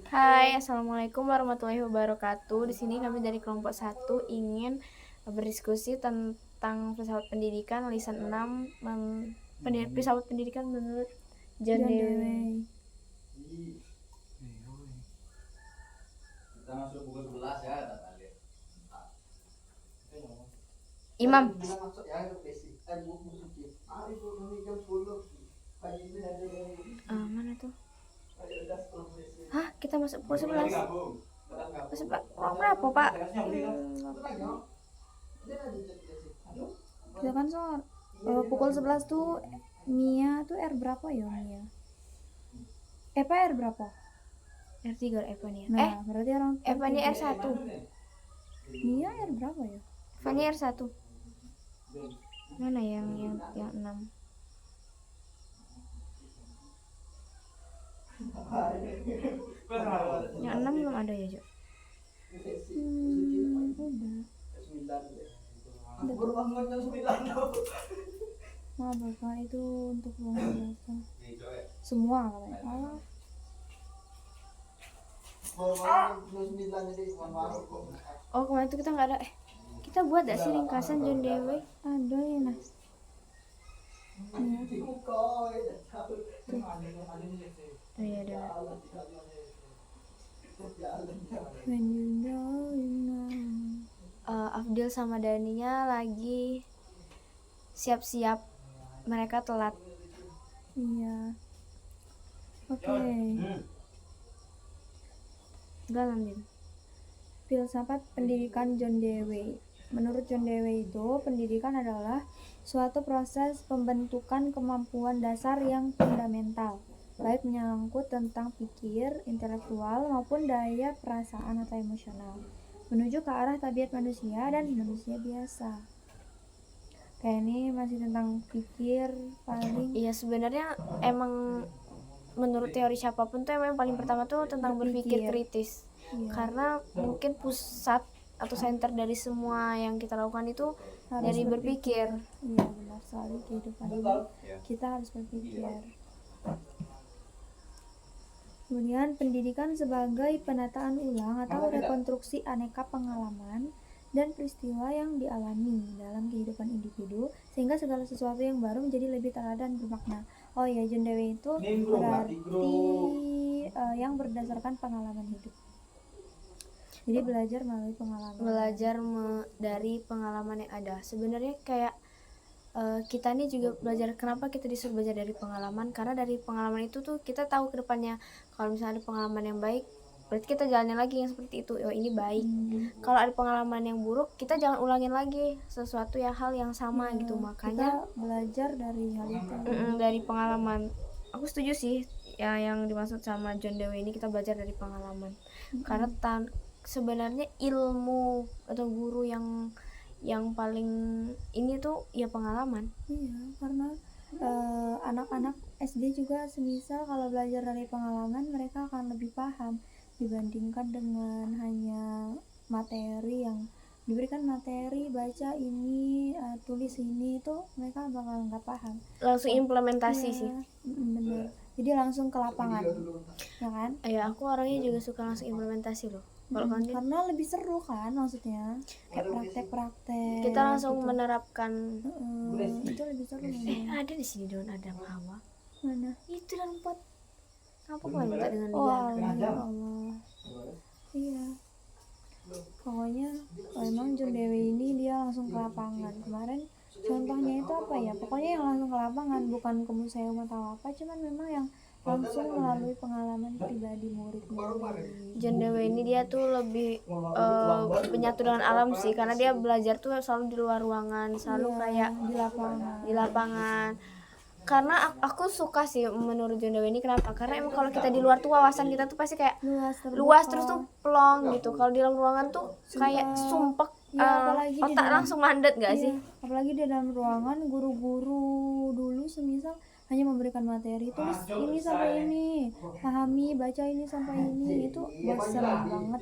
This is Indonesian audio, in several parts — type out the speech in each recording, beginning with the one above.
Hai, assalamualaikum warahmatullahi wabarakatuh. Di sini kami dari kelompok 1 ingin berdiskusi tentang filsafat pendidikan lisan 6 filsafat pendidikan menurut John Dewey. Imam. Mana tuh? Hah, kita masuk pukul 11. Masuk berapa, Pak? Kita kan soal pukul 11 tuh Mia tuh R berapa ya Mia? Epa R berapa? R3 Epa nih. Nah, berarti orang Epa nih R1. Mia R berapa ya? Epa nih R1. Mana yang 6? Yang 6 belum ada ya, Jo? Udah. Nah, Bapak itu untuk ruang biasa. Semua katanya. Oh, kemarin itu kita nggak ada. Kita buat gak sih ringkasan John Dewey? Ada ya, Nas. Oh iya, ada. Afdil sama Daninya lagi siap-siap, mereka telat. Iya. Oke. Galang Din. Filsafat pendidikan John Dewey. Menurut John Dewey itu, pendidikan adalah suatu proses pembentukan kemampuan dasar yang fundamental, baik menyangkut tentang pikir, intelektual, maupun daya perasaan atau emosional, menuju ke arah tabiat manusia dan manusia biasa. Kayak ini masih tentang pikir paling. Iya, sebenarnya emang menurut teori siapapun tuh emang yang paling pertama tuh tentang berpikir kritis. Iya. Karena mungkin pusat atau center dari semua yang kita lakukan itu Harus dari berpikir. Iya, benar sekali, kehidupan ini kita harus berpikir. Kemudian pendidikan sebagai penataan ulang atau rekonstruksi aneka pengalaman dan peristiwa yang dialami dalam kehidupan individu sehingga segala sesuatu yang baru menjadi lebih teladan bermakna. Oh ya, John Dewey itu berarti yang berdasarkan pengalaman hidup. Jadi belajar melalui pengalaman. Dari pengalaman yang ada. Sebenarnya kayak kita nih juga belajar. Kenapa kita disuruh belajar dari pengalaman? Karena dari pengalaman itu tuh kita tahu ke depannya kalau misalnya ada pengalaman yang baik, berarti kita jalannya lagi yang seperti itu. Oh, ini baik. Kalau ada pengalaman yang buruk, kita jangan ulangin lagi sesuatu hal yang sama gitu. Makanya kita belajar dari hal itu. Dari pengalaman. Aku setuju sih ya yang dimaksud sama John Dewey ini, kita belajar dari pengalaman. Karena sebenarnya ilmu atau guru yang paling ini tuh ya pengalaman. Iya, karena anak-anak SD juga semisal kalau belajar dari pengalaman mereka akan lebih paham dibandingkan dengan hanya materi yang diberikan materi baca ini tulis ini, itu mereka bakal nggak paham. Langsung implementasi sih. Bener. Jadi langsung ke lapangan, ya kan? Ya, aku orangnya juga suka langsung implementasi loh. Karena lebih seru kan, maksudnya kayak praktek-praktek. Kita langsung gitu menerapkan. Itu lebih seru. Ada di sini daun Adam Hawa. Mana? Itu daun pot. Apa kau minta dengan dia? Ya Allah. Iya. Pokoknya emang John Dewey ini dia langsung ke lapangan. Kemarin contohnya itu apa ya? Pokoknya yang langsung ke lapangan, bukan ke museum atau apa, cuman memang yang langsung melalui pengalaman pribadi murid-murid. John Dewey ini dia tuh lebih menyatu dengan alam sih, karena dia belajar tuh selalu di luar ruangan, selalu kayak di lapangan. Karena aku suka sih menurut John Dewey ini, kenapa? Karena emang kalau kita di luar tuh wawasan kita tuh pasti kayak luas terus tuh plong gitu. Kalau di dalam ruangan tuh kayak sumpek, otak langsung mandet gak sih? Apalagi di dalam ruangan guru-guru dulu semisal hanya memberikan materi, tulis ini sampai ini, pahami, baca ini sampai ini, itu bosan banget.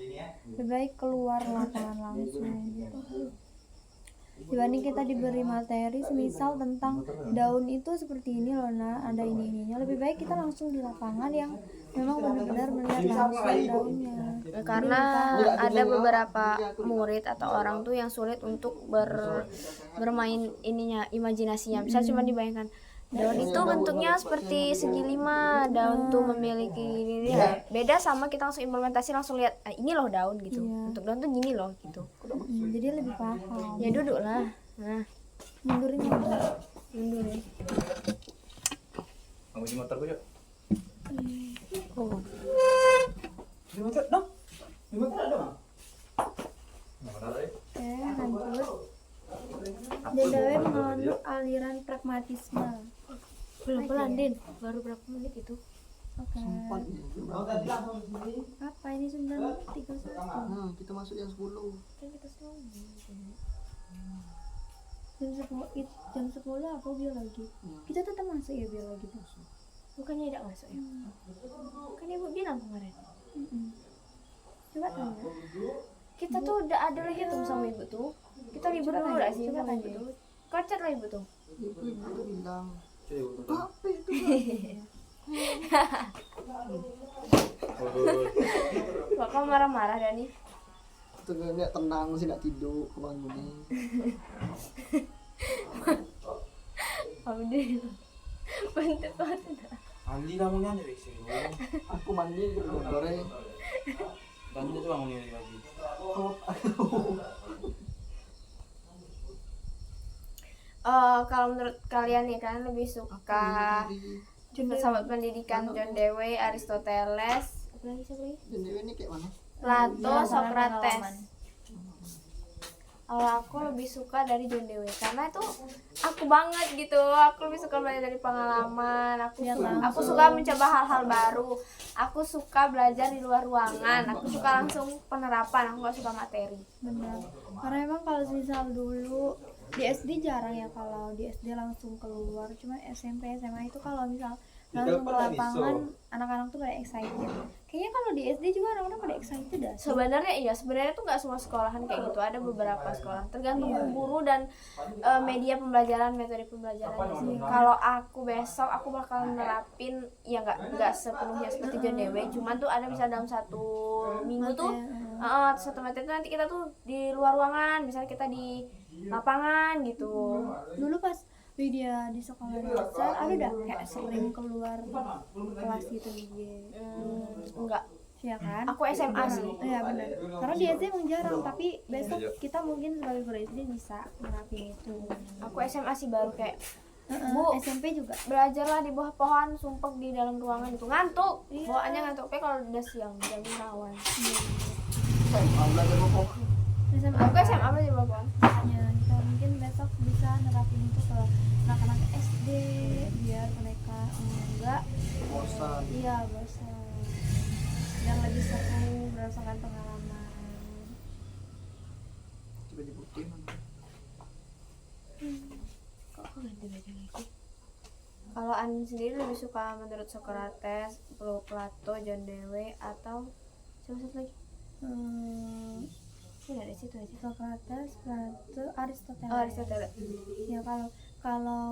Lebih baik keluar lapangan langsung gitu. dibanding kita diberi materi semisal tentang daun itu seperti ini loh nah, ada ininya, lebih baik kita langsung di lapangan yang memang benar-benar melihat langsung daunnya. Karena ada beberapa murid atau orang tuh yang sulit untuk bermain ininya, imajinasinya. Bisa cuma dibayangkan daun itu bentuknya seperti segi lima, daun tuh memiliki ini ya. Beda sama kita langsung implementasi, langsung lihat ini loh daun gitu. Untuk daun tuh gini loh gitu. Jadi lebih paham. Ya duduk lah. Nah, Mundurin mundur. mundur. Kamu di motor gue yuk. Oh. Di motor dong. Di motor ada mah. Lanjut. Jondewe menganut aliran pragmatisme. Pelan-pelan Din, baru berapa menit itu? Oke. Apa ini 9:31? Nah, kita masuk yang 10. Kan kita slow. Jam 10 apa biologi? Kita tetap masuk ya biologi tuh. Bukannya tidak masuk ya? Kan ibu bilang kemarin. Coba tanya. Kita tuh udah ada lagi tuh sama ibu tuh. Kita libur Coba dulu tanya, gak sih coba sama ibu tanya. tuh? Kocet lah ibu tuh. Ibu itu bilang, Coba apa itu? Kok kamu marah-marah Dani? Itu nggak tenang sih, nggak tidur, kebangunnya. Alhamdulillah. Bentuk banget. Andi kamu nyanyi deh sih. Aku mandi ke dokternya. Andi tuh kamu nyanyi lagi. Kalau menurut kalian nih, kalian lebih suka sahabat pendidikan John Dewey, Aristoteles, apa lagi siapa lagi? Jadi ini kayak mana? Plato, Ya, Socrates. pengalaman. Kalau aku lebih suka dari John Dewey karena itu aku banget gitu. Aku lebih suka belajar dari pengalaman. Aku suka mencoba hal-hal baru. Aku suka belajar di luar ruangan. Aku suka langsung penerapan. Aku gak suka materi. Benar. Karena emang kalau misal dulu di SD jarang ya, kalau di SD langsung keluar, cuma SMP SMA itu kalau misal langsung ke lapangan anak-anak tuh pada excited. Kayaknya kalau di SD juga anak-anak pada excited dah. Sebenarnya iya, sebenarnya tuh nggak semua sekolahan kayak gitu. Ada beberapa sekolah, tergantung guru dan media pembelajaran, metode pembelajaran sih. Kalau aku besok aku bakal nerapin ya nggak sepenuhnya seperti John Dewey, cuman tuh ada misalnya dalam satu minggu tuh satu materi tuh nanti kita tuh di luar ruangan, misalnya kita di lapangan gitu. Dulu pas Widya di sekolah dasar ada dah kayak sering keluar kelas gitu dia. Enggak, Iya kan? aku SMA sih. Iya benar. Karena di SD emang jarang, tapi besok kita mungkin sebagai guru SD bisa nerapin itu. Aku SMA sih baru kayak Bu, SMP juga. belajarlah di bawah pohon, sumpek di dalam ruangan itu ngantuk. Bawaannya ngantuk. Kayak kalau udah siang jamin rawan. Belajar pokok. SMA Aku SMA belajar di bawah pohon. makanya kita mungkin besok bisa nerapin itu ke anak-anak SD biar mereka enggak Bosan. iya bosan, biar lebih seru berdasarkan pengalaman. Coba dibutin mana? Kok aku ganti baju lagi? Kalau Anin sendiri lebih suka menurut Socrates, Plato, John Dewey atau siapa satu lagi? Ini dari situ aja. Socrates, Plato, Aristoteles. Oh, Aristoteles. Ya kalau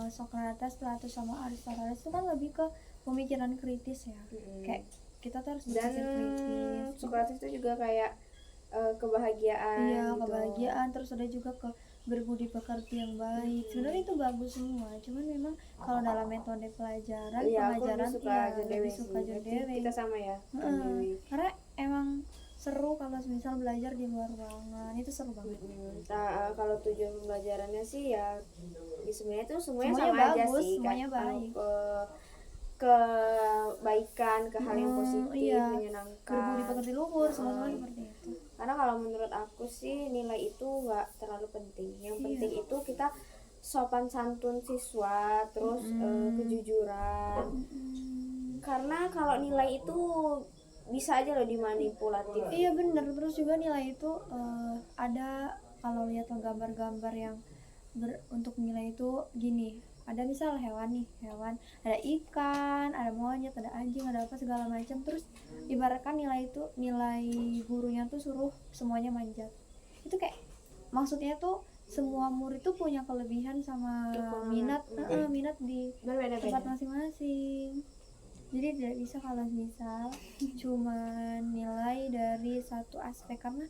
Socrates, Plato sama Aristoteles itu kan lebih ke pemikiran kritis ya. Kayak kita tuh harus Dan berpikir kritis. Socrates itu juga kayak kebahagiaan. Iya, gitu. kebahagiaan, terus ada juga ke berbudi pekerti yang baik. Sebenarnya itu bagus semua, cuman memang kalau dalam metode pelajaran Iya, aku pengajaran lebih suka John Dewey lebih suka sih. John Berarti Dewey. kita sama ya, John Heeh. Dewey. Karena emang seru kalau misal belajar di luar ruangan, itu seru banget. Kalau tujuan pembelajarannya sih ya sebenarnya itu semuanya Semuanya sama aja bagus, sih. semuanya Kalau baik. Kebaikan, ke hal yang positif, Iya. menyenangkan. Berbudi pekerti luhur, semua seperti itu. Karena kalau menurut aku sih nilai itu nggak terlalu penting. Yang penting itu kita sopan santun siswa, terus kejujuran. Karena kalau nilai itu bisa aja loh dimanipulatif. Iya bener, terus juga nilai itu ada kalau lihat gambar-gambar yang untuk nilai itu gini, ada misal hewan ada ikan, ada monyet, ada anjing, ada apa segala macam, terus ibaratkan nilai gurunya tuh suruh semuanya manjat. Itu kayak maksudnya tuh semua murid tuh punya kelebihan sama minat minat di tempat Berbeda-beda. masing-masing. Jadi tidak bisa kalau misal cuman nilai dari satu aspek, karena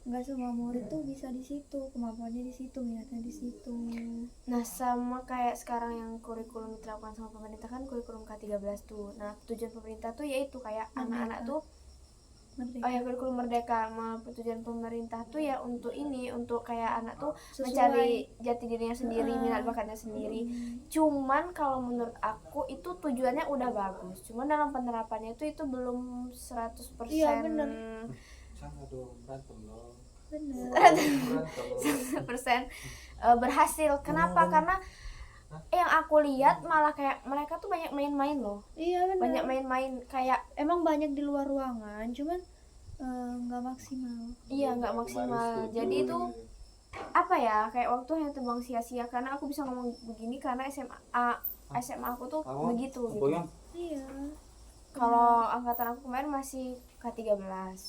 nggak semua murid tuh bisa di situ, kemampuannya di situ, minatnya di situ. Nah, sama kayak sekarang yang kurikulum diterapkan sama pemerintah kan kurikulum K13 tuh. Nah, tujuan pemerintah tuh yaitu kayak anak-anak tuh Merdeka. ya kurikulum merdeka. Tujuan pemerintah tuh ya untuk ini, untuk kayak anak tuh Sesuai. mencari jati dirinya sendiri, minat bakatnya sendiri. Cuman kalau menurut aku itu tujuannya udah bagus. Cuman dalam penerapannya itu belum 100%. Iya, bener. Sama dong, berantem loh. Bener. Berantem. 100% berhasil. Kenapa? Karena yang aku lihat malah kayak mereka tuh banyak main-main loh. Iya bener. Banyak main-main kayak Emang banyak di luar ruangan, cuman nggak maksimal. iya nggak maksimal. Jadi itu apa ya, kayak waktu yang terbang sia-sia. Karena aku bisa ngomong begini karena SMA aku tuh Kamu begitu gitu. boyong. Iya. Kalau angkatan aku kemarin masih K13.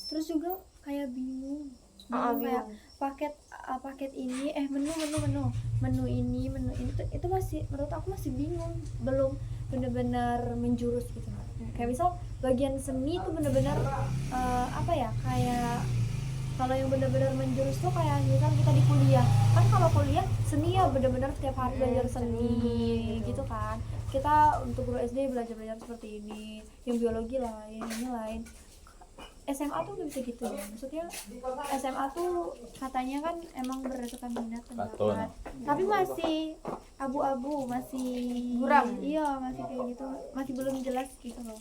Terus juga kayak bingung. Bingung. Kayak paket ini menu ini itu masih, menurut aku masih bingung, belum benar-benar menjurus gitu. Kayak misal bagian seni itu benar-benar apa ya, kayak kalau yang benar-benar menjurus tuh kayak misal kita di kuliah kan, kalau kuliah seni ya benar-benar setiap hari belajar seni gitu kan. Kita untuk guru SD belajar seperti ini, yang biologi lain, ini lain. SMA tuh nggak bisa gitu ya, maksudnya SMA tuh katanya kan emang berdasarkan minat dan bakat, tapi masih abu-abu, masih Buram. iya, masih kayak gitu, masih belum jelas gitu loh.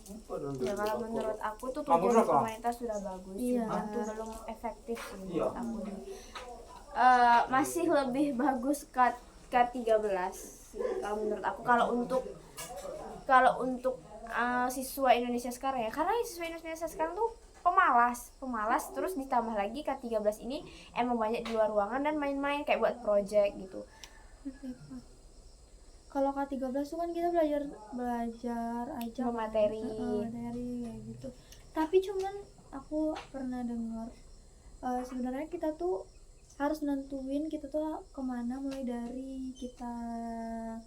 Ya kalau menurut aku tuh Kamu tujuan berapa? pemerintah sudah bagus. Iya. Cuman tuh belum efektif sih Iya. menurut aku. Masih lebih bagus K13 kalau menurut aku. Kalau untuk siswa Indonesia sekarang ya, karena siswa Indonesia sekarang tuh pemalas, terus ditambah lagi K13 ini emang banyak di luar ruangan dan main-main kayak buat project gitu. Kalau K13 tuh kan kita belajar aja kan, Materi. materi kayak gitu. Tapi cuman aku pernah dengar sebenarnya kita tuh harus nentuin kita tuh kemana mulai dari kita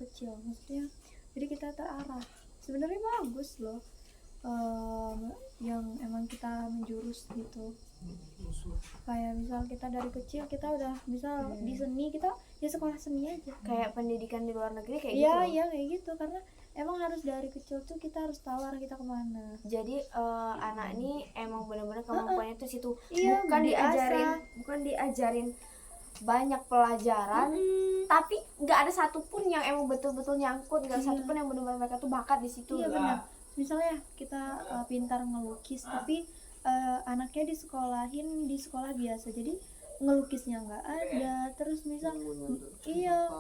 kecil, maksudnya jadi kita terarah. Sebenarnya bagus loh yang emang kita menjurus gitu. Kayak misal kita dari kecil kita udah misal di seni, kita ya sekolah seni aja. Kayak pendidikan di luar negeri kayak Iya, gitu. iya kayak gitu, karena emang harus dari kecil tuh kita harus tahu arah kita kemana. Jadi anak ini emang benar-benar kemampuannya tuh situ. Iya, bukan diajarin banyak pelajaran, tapi nggak ada satupun yang emang betul-betul nyangkut, nggak ada Iya. satupun yang benar-benar mereka tuh bakat di situ. Iya benar. Misalnya kita pintar ngelukis, tapi anaknya disekolahin di sekolah biasa, jadi ngelukisnya nggak ada. Terus misal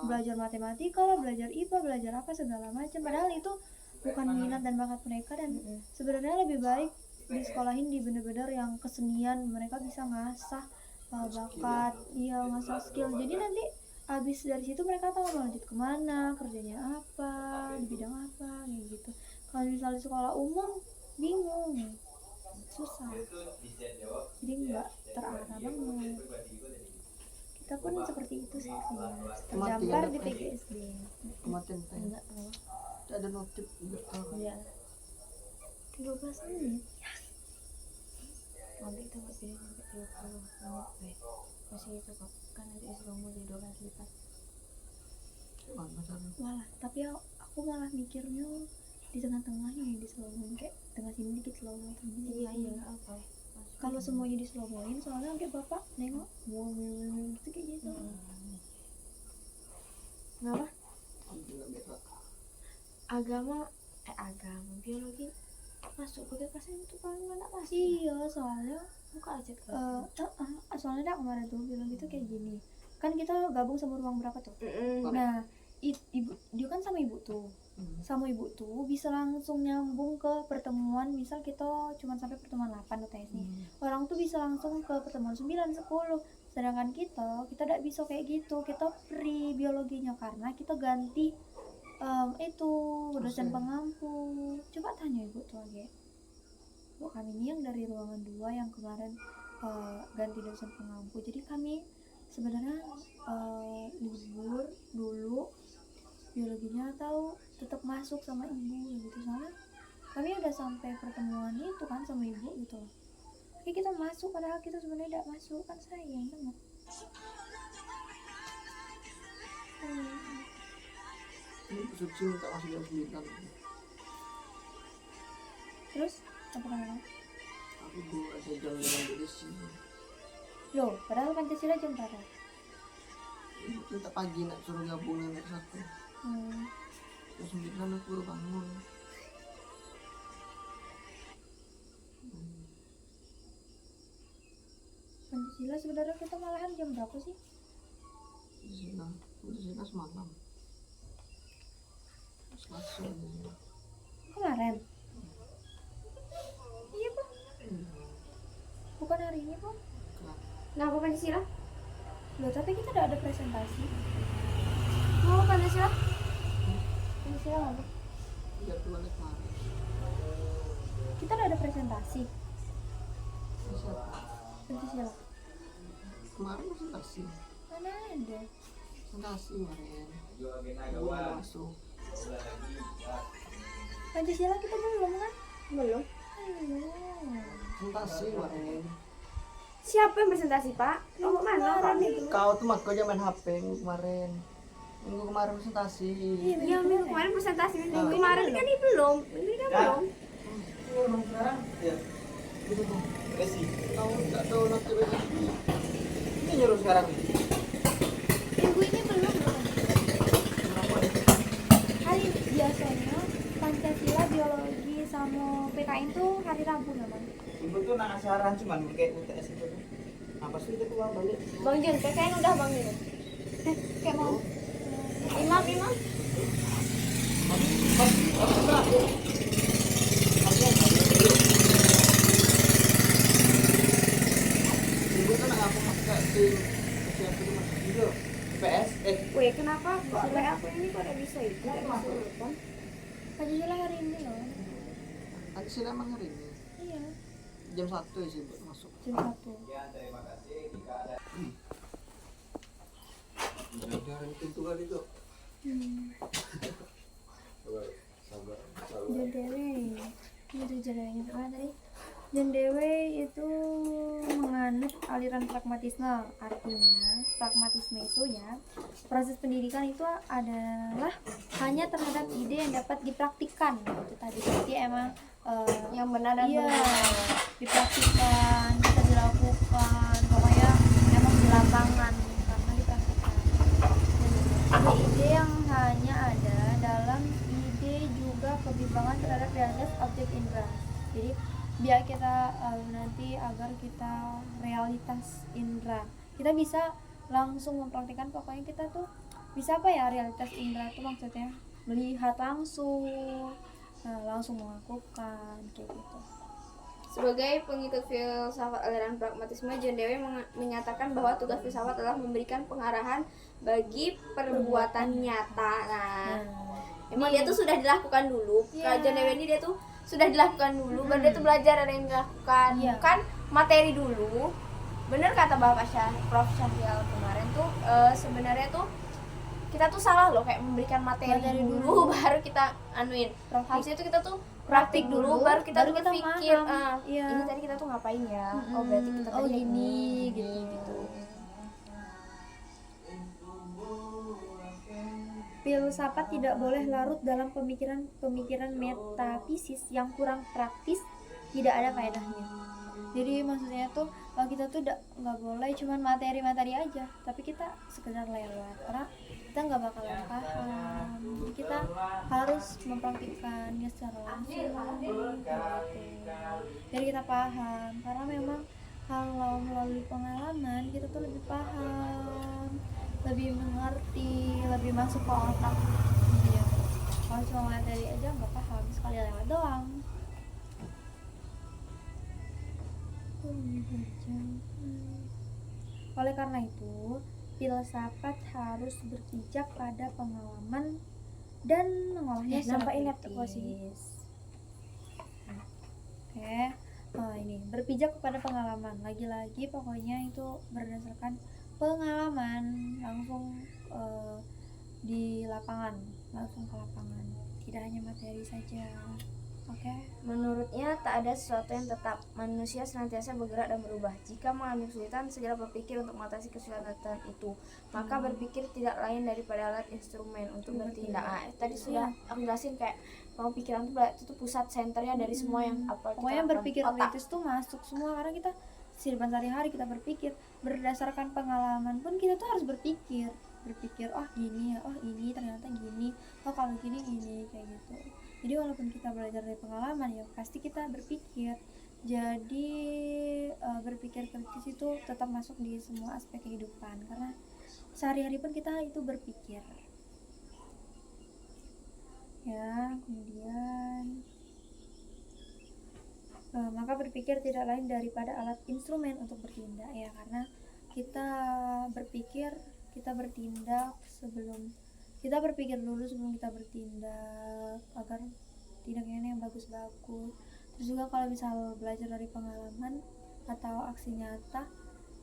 belajar matematika lah, belajar IPA, belajar apa segala macam, padahal itu bukan minat dan bakat mereka, dan sebenarnya lebih baik disekolahin di bener-bener yang kesenian, mereka bisa ngasah bakat, iya ngasah skill. Jadi nanti habis dari situ mereka tahu mau lanjut kemana, kerjanya apa, di bidang apa, kayak gitu. Kalau misalnya di sekolah umum bingung, susah, jadi nggak terarah banget. Kita pun seperti itu sih sebenarnya, terdampar di PGSD. Kematian teh. Enggak loh. Tidak ada notif. Iya. 13 menit. Nanti kita buat video sampai 30 menit. Masih itu kok. Kan nanti disuruh mulai 2 kali lipat. Walah, tapi aku malah mikirnya di tengah-tengahnya ya, di slow-moin, kayak tengah sini dikit slow-moin. Iya nggak apa. Kalau semuanya di slow-moin, soalnya kayak bapak nengok gitu kayak gitu. Kenapa? Agama biologi masuk ke kelas itu paling mana masih. Iya, soalnya Buka aja kelas. soalnya kemarin tuh bilang gitu kayak gini, kan kita gabung sama ruang berapa tuh. Nah, ibu dia kan sama ibu tuh bisa langsung nyambung ke pertemuan. Misal kita cuma sampai pertemuan 8 UTS nih, orang tuh bisa langsung ke pertemuan 9, 10. Sedangkan kita tidak bisa kayak gitu, kita free biologinya karena kita ganti itu dosen pengampu. Coba tanya ibu tuh lagi, bu kami ini yang dari ruangan 2 yang kemarin ganti dosen pengampu, jadi kami sebenarnya libur dulu biologinya atau tetap masuk sama ibu gitu, soalnya kami udah sampai pertemuan itu kan sama ibu gitu loh. Tapi kita masuk padahal kita sebenarnya tidak masuk, kan sayang banget. Ini suci minta masuk jam 9. Terus apa namanya? Aku dulu ada jam 5 dari sini. Loh, padahal Pancasila jam berapa? Minta pagi nak suruh gabungin ke satu. Jam 9 aku baru bangun. Pancasila sebenarnya kita malahan jam berapa sih? Di sini semalam. Selasa. Kemarin. Iya Pak. Bukan hari ini Pak. Kenapa Pancasila? Loh, tapi kita udah ada presentasi. Mau Pancasila? Pancasila apa? Tiga bulan kemarin. Kita udah ada presentasi Siapa? Pancasila. Kemarin presentasi. Mana ada? Presentasi kemarin. Belum masuk. Pancasila kita belum kan? Belum. Presentasi kemarin. Siapa yang presentasi Pak? Oh mana Pak? Kau tuh makanya main HP minggu kemarin. Minggu kemarin presentasi. Iya minggu kemarin presentasi, minggu kemarin kan ini belum. Ini kan belum. Emang sekarang? Iya. Gitu tuh. Resi. Tahu nggak tahu nanti besok. Ini nyuruh sekarang nih. Minggu ini belum. Hari biasanya Pancasila, biologi sama PKN tuh hari Rabu namanya. Ibu tuh nak asaran cuman kayak UTS itu. Apa sih itu uang balik? Bang Jun, PKN udah Bang Jun. Kayak mau Imam. Ibu kan aku pakai tim siapa tuh masuk juga. PS. Weh, kenapa kok WA aku ini kok ada bisa itu? Ada bisa kan? Pancasila hari ini loh. Nanti sih emang hari ini. Iya, Jam 1 ya sih buat masuk. jam 1. Jangan pintu kali itu. John Dewey itu jalannya apa tadi? John Dewey itu menganut aliran pragmatisme, artinya pragmatisme itu ya proses pendidikan itu adalah hanya terhadap ide yang dapat dipraktikkan itu tadi. Jadi emang Yang benar dan iya benar. dipraktikkan, bisa dilakukan, pokoknya emang di lapangan karena dipraktikkan. Dan ide yang hanya ada dalam ide juga kebimbangan terhadap realitas objek indera. Jadi biar kita nanti agar kita realitas indera, kita bisa langsung mempraktikkan, pokoknya kita tuh bisa apa ya, realitas indera itu maksudnya melihat langsung, langsung melakukan kayak gitu. Sebagai pengikut filsafat aliran pragmatisme, John Dewey menyatakan bahwa tugas filsafat adalah memberikan pengarahan bagi perbuatan nyata. Nah, emang dia tuh sudah dilakukan dulu. Kalau John Dewey ini dia tuh sudah dilakukan dulu, baru dia tuh belajar ada yang dilakukan, bukan materi dulu. Bener kata Bapak Prof Syahrial kemarin tuh, sebenarnya tuh kita tuh salah loh kayak memberikan materi dulu baru kita anuin. Harusnya itu kita tuh praktik dulu baru kita tuh berpikir ini tadi kita tuh ngapain ya. Oh berarti kita tadi gini gitu. Filsafat tidak boleh larut dalam pemikiran metafisis yang kurang praktis, tidak ada faedahnya. Jadi maksudnya tuh kita tuh nggak boleh cuman materi-materi aja, tapi kita sekedar lewat karena kita nggak bakalan paham. Jadi kita harus mempraktikkannya secara langsung gitu. Jadi kita paham, karena memang kalau melalui pengalaman kita tuh lebih paham, lebih mengerti, lebih masuk ke otak gitu. Kalau cuma materi aja nggak paham, sekali lewat doang. Oleh karena itu, filsafat harus berpijak pada pengalaman dan mengolahnya secara kritis. Oke, ini berpijak kepada pengalaman. Lagi-lagi pokoknya itu berdasarkan pengalaman langsung di lapangan, langsung ke lapangan, tidak hanya materi saja. Oke. Menurutnya tak ada sesuatu yang tetap. Manusia senantiasa bergerak dan berubah. Jika mengalami kesulitan, segera berpikir untuk mengatasi kesulitan itu. Maka berpikir tidak lain daripada alat instrumen untuk bertindak. Tadi sudah aku jelasin kayak kalau pikiran itu tuh pusat senternya dari semua yang apa. Pokoknya kita berpikir lakukan. Otak. kritis tuh masuk semua, karena kita kehidupan sehari-hari kita berpikir berdasarkan pengalaman pun kita tuh harus berpikir oh gini ya, oh ini ternyata gini, oh kalau gini kayak gitu. Jadi walaupun kita belajar dari pengalaman ya pasti kita berpikir. Jadi berpikir kritis itu tetap masuk di semua aspek kehidupan, karena sehari-hari pun kita itu berpikir. Ya, kemudian maka berpikir tidak lain daripada alat instrumen untuk bertindak, ya, karena kita berpikir, kita bertindak sebelum kita berpikir dulu sebelum kita bertindak agar tindaknya yang bagus-bagus. Terus juga kalau misal belajar dari pengalaman atau aksi nyata,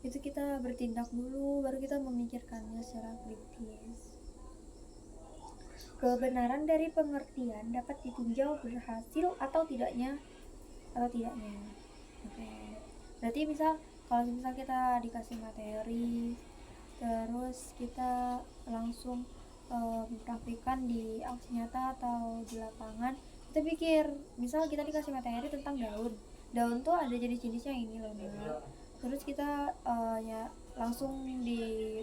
itu kita bertindak dulu baru kita memikirkannya secara kritis. Kebenaran dari pengertian dapat ditinjau berhasil atau tidaknya. Oke. Berarti kalau misal kita dikasih materi, terus kita langsung mempraktikkan di aksi nyata atau di lapangan, kita pikir, misal kita dikasih materi tentang daun tuh ada jenis-jenisnya ini loh, terus kita ya langsung di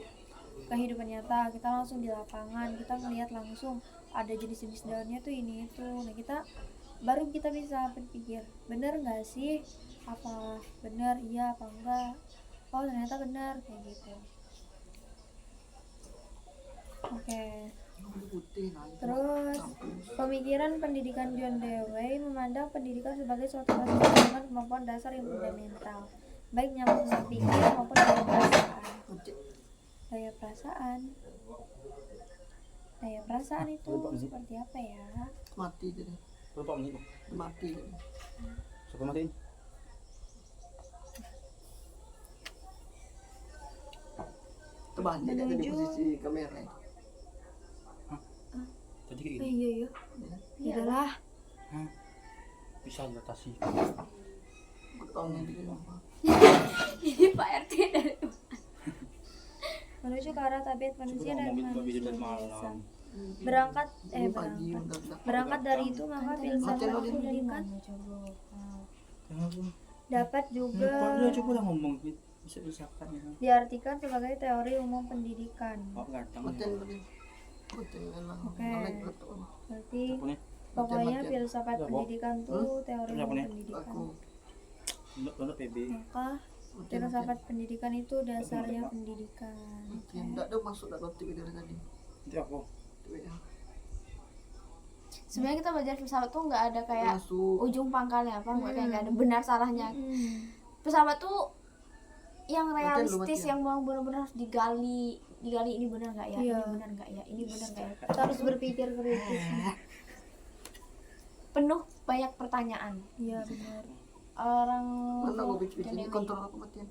kehidupan nyata, kita langsung di lapangan, kita melihat langsung ada jenis-jenis daunnya tuh ini itu. Nah, baru kita bisa berpikir, bener nggak sih, apa bener, iya apa enggak, oh ternyata bener, kayak gitu. Oke. Terus pemikiran pendidikan John Dewey memandang pendidikan sebagai suatu proses pengembangan kemampuan dasar yang fundamental, baik nyambung berpikir maupun daya perasaan itu seperti apa ya? Mati jadi. Berapa menit? Mati. Siapa matiin? Terbalik dari posisi kamera. Tadi kayak gini. Iya. Iyalah. Bisa diatasi. Betonnya bikin apa? Ini Pak RT dari Menuju ke arah tabiat manusia dan manusia biasa. malam. Berangkat dari itu maka filsafat pendidikan dapat juga Coba lah ngomong bisa filsafat ya. diartikan sebagai teori umum pendidikan. Oh, ganteng. Oke. Berarti pokoknya filsafat pendidikan tuh teori umum pendidikan. Untuk PB. Maka filsafat pendidikan itu dasarnya pendidikan. Tidak ada masuk dalam TV dari tadi. Itu aku. sebenarnya kita belajar filsafat tuh nggak ada kayak Masuk. ujung pangkalnya apa, nggak ada benar salahnya. Filsafat tuh yang realistis, yang benar-benar harus digali ini benar nggak ya, Iya. ini benar nggak ya, ini benar nggak ya. Kita harus berpikir kritis. Penuh banyak pertanyaan. Iya benar. Orang Mana mau bikin John ini Dewey. kontrol aku matian.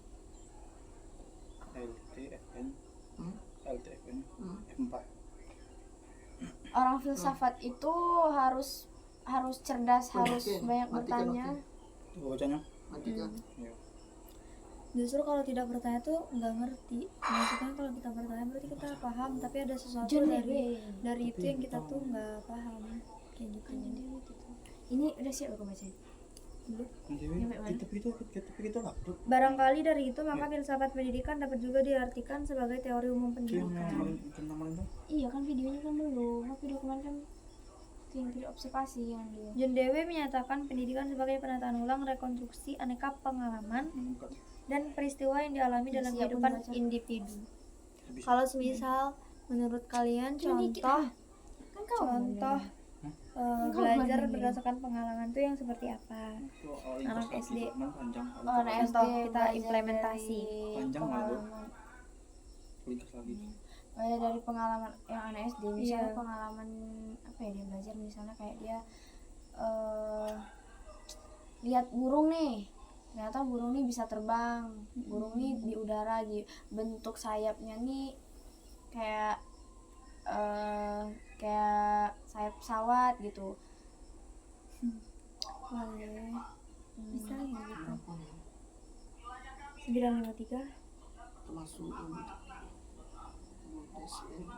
LTFN. Hmm? LTFN. Hmm. F4. Orang filsafat itu harus cerdas, harus banyak bertanya. Coba bacanya. Matikan. Iya. Justru kalau tidak bertanya tuh nggak ngerti. Maksudnya kalau kita bertanya berarti kita paham, tapi ada sesuatu John dari Dewey. itu yang kita tuh nggak paham, kayak gitu. Ini udah siap aku bacain. Tapi itu laptop. Barangkali dari itu maka filsafat pendidikan dapat juga diartikan sebagai teori umum Itu yang pendidikan. tentang mana tuh? Iya kan videonya kan belum. Video kemarin kan itu yang video observasi yang dia. John Dewey menyatakan pendidikan sebagai penataan ulang rekonstruksi aneka pengalaman dan peristiwa yang dialami dalam Siap, kehidupan membaca. individu. Kalau semisal menurut kalian Cuma dikit contoh Kan kau belajar berdasarkan pengalaman itu yang seperti apa? Anak SD. Panjang. anak SD Contoh kita belajar implementasi. dari Panjang pengalaman. Ringkas lagi. Belajar dari pengalaman yang anak SD, misalnya Iya. pengalaman apa ya, dia belajar misalnya kayak dia lihat burung nih, ternyata burung nih bisa terbang. Burung nih di udara, bentuk sayapnya nih kayak kayak sayap pesawat gitu. Boleh. Bisa ya gitu. Kenapa ya? 953. Termasuk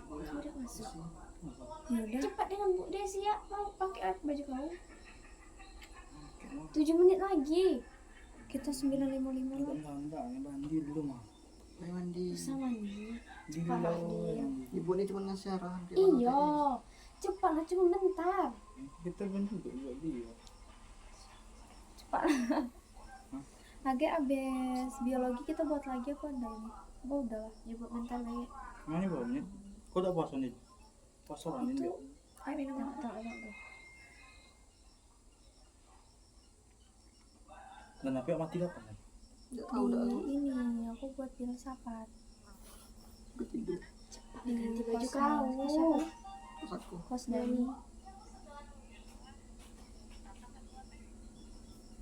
Udah masuk. Ya udah. Cepat dengan Bu Desi ya, mau pakai baju kamu. 7 menit lagi. Kita 955 lah. Enggak, mandi dulu mah. Ayo mandi. Bisa mandi. Di Cepat dulu. Adil. Ibu ini cuma ngasih arahan kayak mana Iya, tadi. cepat lah, cuma bentar. Kita kan juga buat dia. Cepat. Lagi abis biologi kita buat lagi apa enggak ini? Apa udah lah? Ya buat bentar lagi. Mana bawa menit? Kau tak puasa nih? Puasa kan ini? Ayo minum. Tak. Dan tapi mati dapat kan? Nggak tahu dah aku. Ini aku buat filsafat. Gue tidur. Ganti baju kosnya. kamu. Kos siapa? Terus aku. Kos Dani.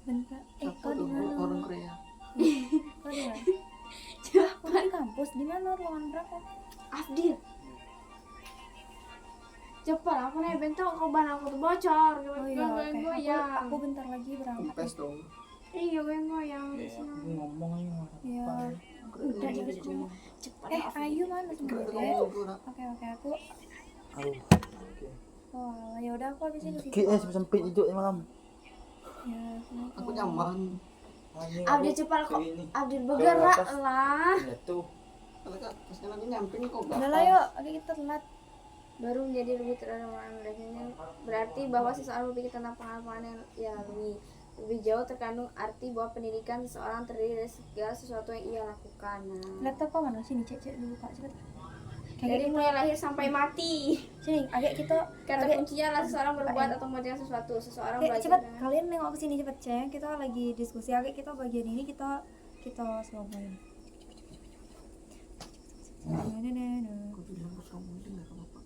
Bentar. Siapa Kau di tuh mana? orang Korea? Kau di mana? Cepat. Kau di kampus di mana? Ruangan berapa? Afdil. Cepat, aku nih bentuk kau ban aku tuh bocor. Oh iya, oke. Goyang. Aku bentar lagi berangkat. Kempes dong. Iya, goyang. Ya, aku ngomong aja. Ya. Udah Ini cepet. cuma. Cepat. Ayu mana tuh? Nggak ada Oke, ngomong gue. oke aku. Aduh. Oh, ya udah aku habis ini sih. Sempit hijau malam. Ya, kenapa? Aku nyaman. Abdil cepat kok. Abdil bergerak lah. Ya tuh. Kalau kak, pas lagi nyamping kok Udah lah yuk, oke kita telat. Baru menjadi lebih terang berarti bahwa seseorang berpikir tentang pengalaman yang ia lalui. Lebih jauh terkandung arti bahwa pendidikan seseorang terdiri dari segala sesuatu yang ia lakukan. Nah, Laptop kau mana? Sini cek dulu kak, cepet. dari mulai lahir sampai mati. Sini, agak kita. Kata kuncinya adalah seseorang berbuat atau mengerjakan sesuatu. Seseorang Oke, belajar. cepet kalian nengok ke sini cepet cek. Kita lagi diskusi. Agak kita bagian ini kita slow-moin. Aku bilang ke kamu ini nggak apa-apa.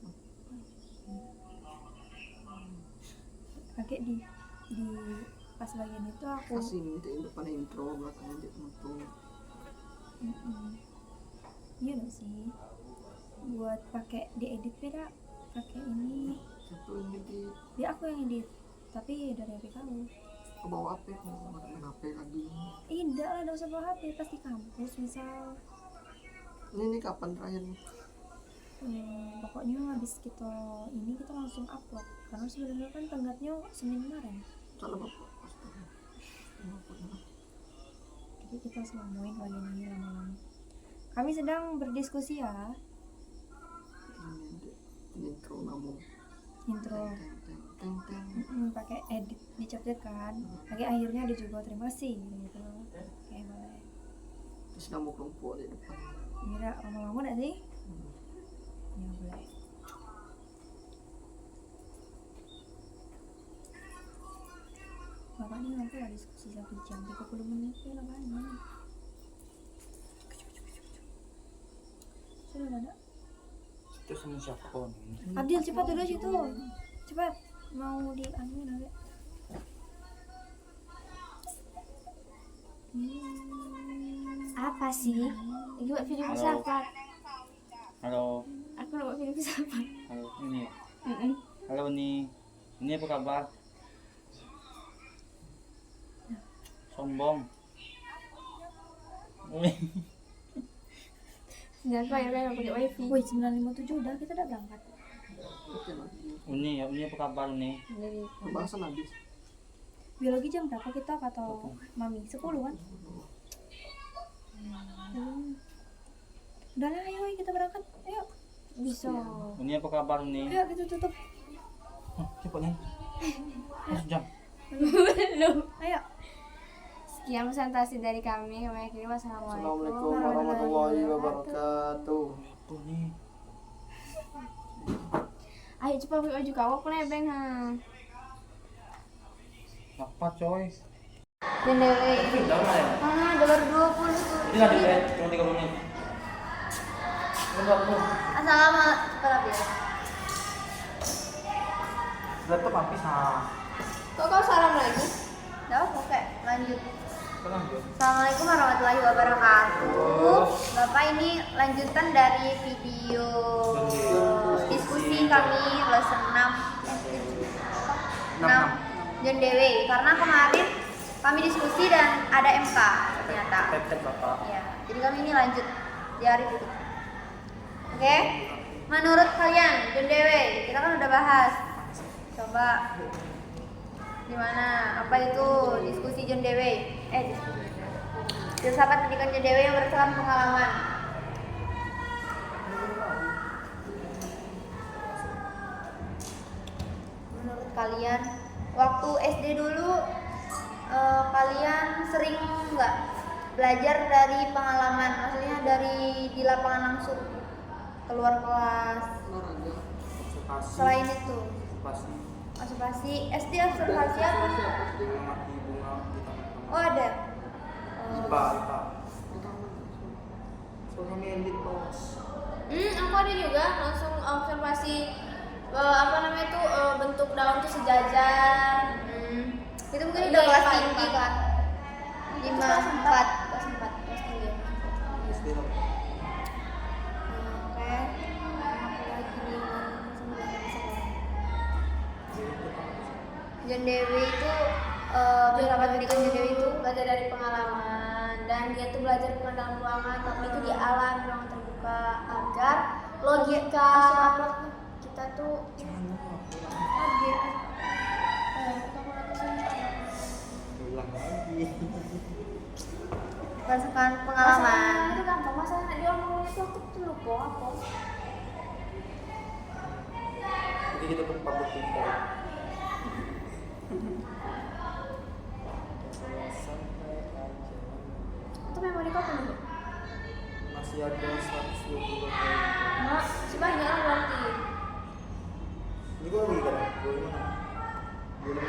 Agak di pas bagian itu aku. Kasih minta depan intro, belakangnya dia penutup. Iya nggak sih? Buat pakai diedit beda. Pakai ini. Satu ini di. Biar aku yang edit. Tapi dari HP kamu. Aku bawa HP, aku mau main HP lagi. Tidak lah, udah usah bawa HP. Pasti kampus misal. Ini kapan terakhir? Pokoknya habis kita langsung upload karena sebenarnya kan tenggatnya Senin kemarin, Salah bapak. jadi kita selamain bagian ini lama-lama. Kami sedang berdiskusi ya. Ini intro namu. Intro pakai edit dicet kan, lagi akhirnya ada juga terima kasih gitu. Oke boleh. Terus namu kelompok di depan. Mira lama-lama gak sih? Ya boleh. Bapak ini nanti lah diskusi 1 jam 30 menit ya namanya. Sudah ada. Itu sama siapa kawan? Abdil cepat dulu situ. Cepat. Mau diambil nanti. Apa sih? Lagi buat video Halo. filsafat. Halo. Aku buat video filsafat. Halo, ini. Halo nih. Ini apa kabar? Sombong. Jangan lupa ya kan pakai wifi. Woi 957 udah kita udah berangkat. Oke lagi. Ini apa kabar nih? Dari Pembahasan habis. Biologi jam berapa kita kata Mami? 10 kan? Udah lah ayo kita berangkat. Ayo. bisa. Ini apa kabar nih? Ayo kita tutup. Cepat nih. Masuk jam. Belum. Ayo. Sekian presentasi dari kami. Kami akhiri Assalamualaikum warahmatullahi wabarakatuh. Tuh nih. Ayo cepat pakai baju kau. Aku nebeng ha. Apa coy? Bendele. Sudah lah ya. Ah, udah baru 20 tuh. Ini lagi deh, cuma 3 menit. Assalamualaikum. Cepat ya. Laptop habis ah. Kok kau salam lagi? Dah, oke. Lanjut. Assalamualaikum warahmatullahi wabarakatuh. Bapak, ini lanjutan dari video diskusi kami lesson 6 John Dewey. Karena kemarin kami diskusi dan ada MK ternyata. Ya, jadi kami ini lanjut di hari itu. Oke, menurut kalian John Dewey, kita kan udah bahas. Coba gimana? Apa itu diskusi John Dewey? Filsafat pendidikan John Dewey yang berdasarkan pengalaman. Menurut kalian, waktu SD dulu kalian sering nggak belajar dari pengalaman? Maksudnya dari di lapangan langsung, keluar kelas. Selain itu, observasi SD, observasi apa? Oh, ada. Aku ada juga langsung observasi apa namanya itu bentuk daun tuh sejajar. Itu mungkin udah kelas tinggi kan? 5, 4, kelas 3. Oke. Aku lagi 5, 9, 10. John Dewey itu filsafat pendidikan John Dewey itu belajar dari pengalaman, dan dia tuh belajar bukan dalam ruangan tapi itu di alam, ruang terbuka, agar logika kita tuh hadir. Berdasarkan pengalaman. Itu gampang, masalah dia ngomongnya tuh aku tuh lupa apa. Jadi kita pun public figure. Itu memori kau penuh? Masih ada 120 Mak, sebanyak lah berarti. Ini gue lagi kan? 25. Ini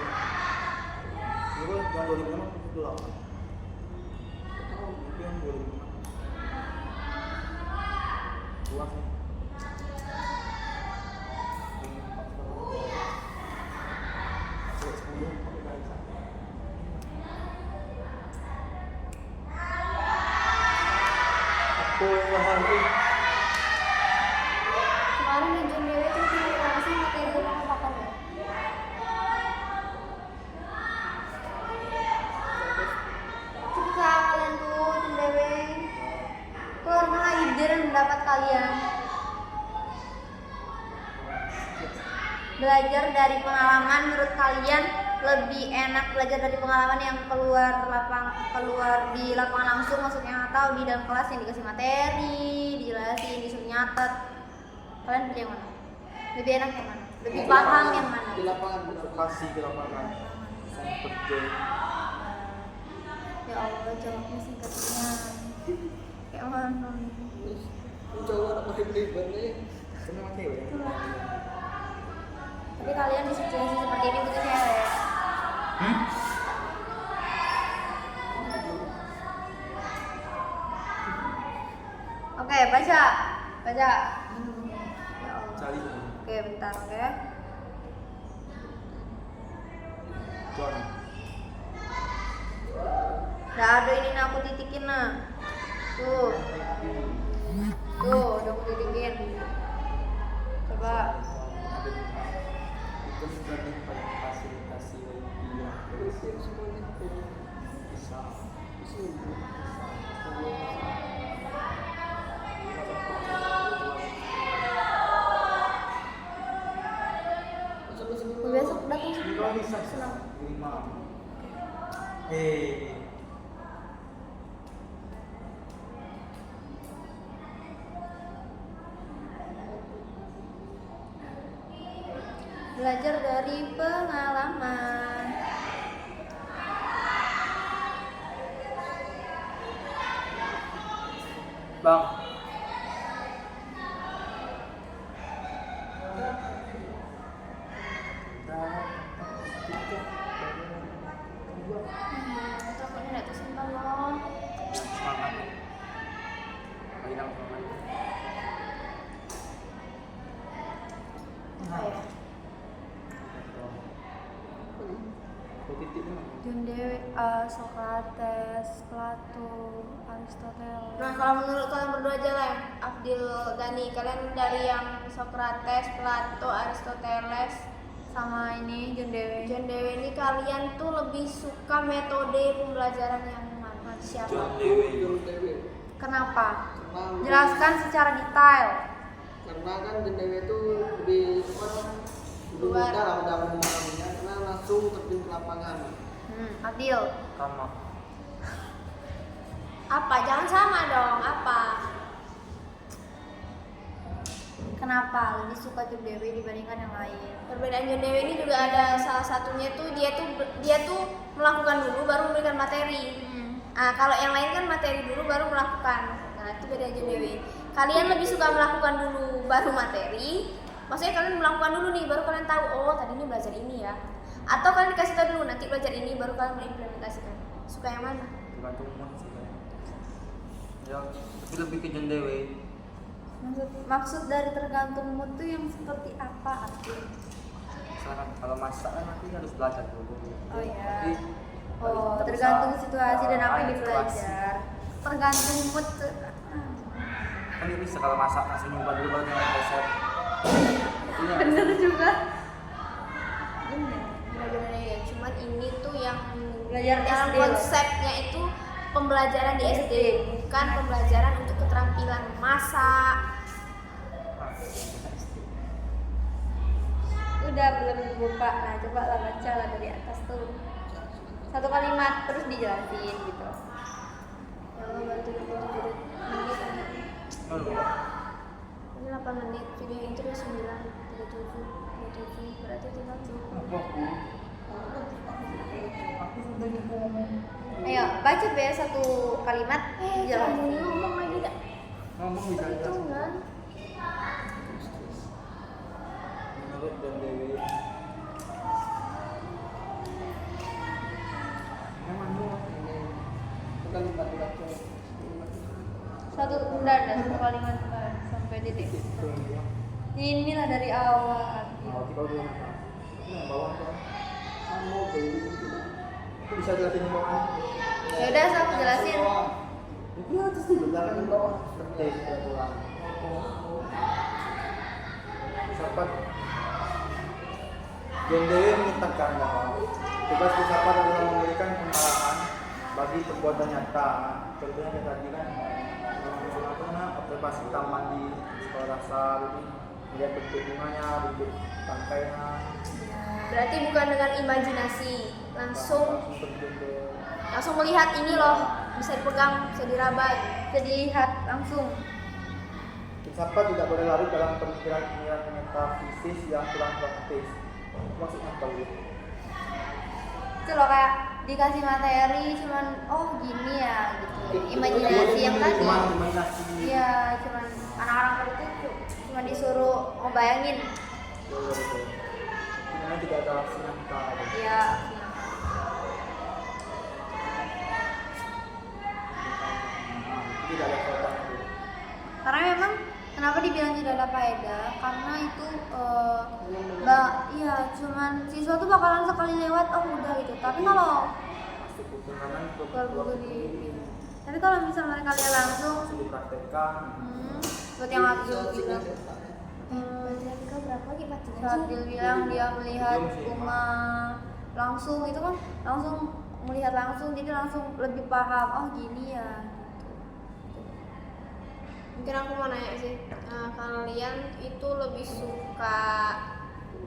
gue yang 25 itu 8. Itu yang 25. Luas ya. Kemarin di John Dewey itu kita sih materi tentang apa kan? Suka kalian tuh John Dewey. Pernah hadir pendapat kalian? Belajar dari pengalaman, menurut kalian lebih enak belajar dari pengalaman yang keluar di lapangan langsung, maksudnya, atau di dalam kelas yang dikasih materi, dijelasin, disuruh nyatet? Kalian pilih yang mana? Lebih enak yang mana? Lebih paham yang mana? Di lapangan Lokasi di lapangan. Saya pergi. Ya Allah, jawabnya singkatnya. Kayak mana? coba nak pakai beliban nih. Kena mati ya. Tapi kalian di situasi seperti ini butuh cewek. Oke, baca. Ya Allah. Cari. Oke, bentar, oke. John. Udah ada ini, nah aku titikin nah. Tuh, udah aku titikin. Coba. Itu sebagai fasilitasi Besok datang bisa senang. 5. Belajar dari pengalaman. Bang. Takutnya nggak tersimpan loh. Semangat. Bilang semangat. Apa ya? Titik John Dewey, Socrates, Plato, Aristoteles. Nah, kalau menurut kalian berdua aja lah, Afdil, Dani, kalian dari yang Socrates, Plato, Aristoteles, Sama ini John Dewey. John Dewey ini, kalian tuh lebih suka metode pembelajaran yang mana? Siapa? John Dewey. Kenapa? Karena Jelaskan secara detail. karena kan John Dewey itu lebih mudah lah udah memahaminya karena langsung terjun ke lapangan. Adil. Sama. Apa? Jangan sama dong. Apa? Kenapa lebih suka John Dewey dibandingkan yang lain? Perbedaan John Dewey ini juga ada salah satunya tuh dia tuh melakukan dulu baru memberikan materi. Nah, kalau yang lain kan materi dulu baru melakukan. Nah, itu beda John Dewey. Kalian lebih suka melakukan dulu baru materi. Maksudnya kalian melakukan dulu nih baru kalian tahu, oh tadi ini belajar ini ya. Atau kalian dikasih tahu dulu nanti belajar ini baru kalian mengimplementasikan. Suka yang mana? Tergantung mood sih. Ya, tapi lebih ke John Dewey. Maksud dari tergantung mood tuh yang seperti apa, Adil? Misalkan kalau masak kan nanti harus belajar dulu. Oh iya. Jadi, Oh, kita tergantung bisa, situasi dan apa yang situasi. dipelajar. Tergantung mood. Kan dia bisa kalau masak langsung nyoba dulu baru nyoba resep. Iya. Bener juga. Benar-benar ya. Cuman ini tuh yang Belajar dalam SD loh. konsepnya itu pembelajaran di SD, bukan pembelajaran untuk keterampilan masak. Udah belum buka. Nah, coba lah baca lah dari atas tuh. Satu kalimat terus dijelasin gitu. Ya Allah, bantu 27 menit aja. Ini 8 menit, video yang itu udah 9, 37, berarti tinggal 20. Ayo, baca be satu kalimat Kamu dijelasin. ngomong lagi gak? Ngomong bisa aja. Hitungan. Menurut John Dewey. Bukan baca. Satu enggak ada satu kalimat enggak sampai titik. Inilah dari awal. Mau tiga dulu. Yang bawah tuh. Kamu beli Itu bisa jelasin yang bawah. Ya udah, sok jelasin. Itu atas dulu belakang yang bawah. Seperti pulang. Filsafat. John Dewey menyatakan bahwa tugas filsafat adalah memberikan pengalaman bagi perbuatan nyata. Contohnya kayak tadi kan observasi taman di sekolah dasar ini, melihat bentuk bunganya, bentuk tangkainya, Berarti bukan dengan imajinasi, langsung terjun ke melihat ini loh, bisa dipegang, bisa diraba. Bisa dilihat langsung. filsafat tidak boleh larut dalam pemikiran-pemikiran metafisis yang kurang praktis. Maksudnya apa gitu? Itu loh kayak dikasih materi cuman oh gini ya gitu. Imajinasi yang tadi. Cuma imajinasi. Iya, cuman anak-anak itu cuma disuruh ngebayangin. Betul. Sebenarnya tidak ada aksi nyata. Iya. Tidak ada korban. Karena memang kenapa dibilang tidak ada faedah? Karena itu iya cuman siswa tuh bakalan sekali lewat oh udah gitu. Tapi kalau Masuk buku kanan ke buku di tapi kalau misalnya kalian langsung dipraktekkan. seperti yang Abdul bilang Matematika berapa lagi saat Abdul bilang dia melihat rumah langsung itu kan langsung melihat langsung jadi langsung lebih paham oh gini ya. Mungkin aku mau nanya sih, kalian itu lebih suka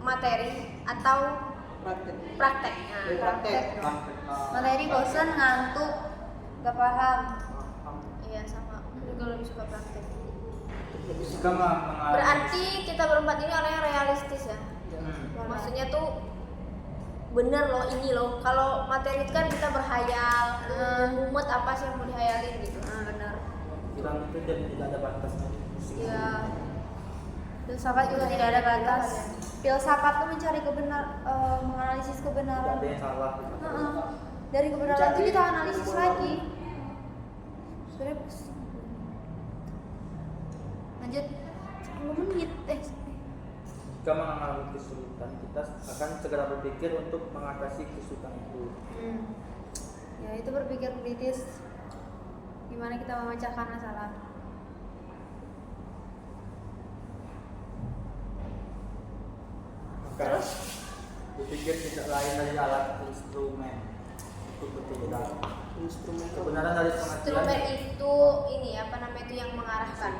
materi atau praktek. praktek? Praktek. Materi bosan ngantuk gak paham. Iya sama, aku juga lebih suka praktek. Jika mengalami Berarti kita berempat ini orang yang realistis ya. Maksudnya tuh bener loh ini loh. Kalau materi itu kan kita berhayal, mumet apa sih yang mau dihayalin gitu. Bener. bilang itu jadi tidak ada batasnya. Iya. Filsafat juga tidak ada batas. Filsafat tuh mencari menganalisis Tidak kebenaran. ada yang salah. Dari kebenaran itu kita analisis lagi. Sudah lanjut 10 menit Jika mengalami kesulitan, kita akan segera berpikir untuk mengatasi kesulitan itu. Ya itu berpikir kritis, gimana kita memecahkan masalah. Maka berpikir tidak lain dari alat instrumen untuk bertindak. Instrumen Kebenaran dari Instrumen pengertian itu ini apa namanya itu yang mengarahkan.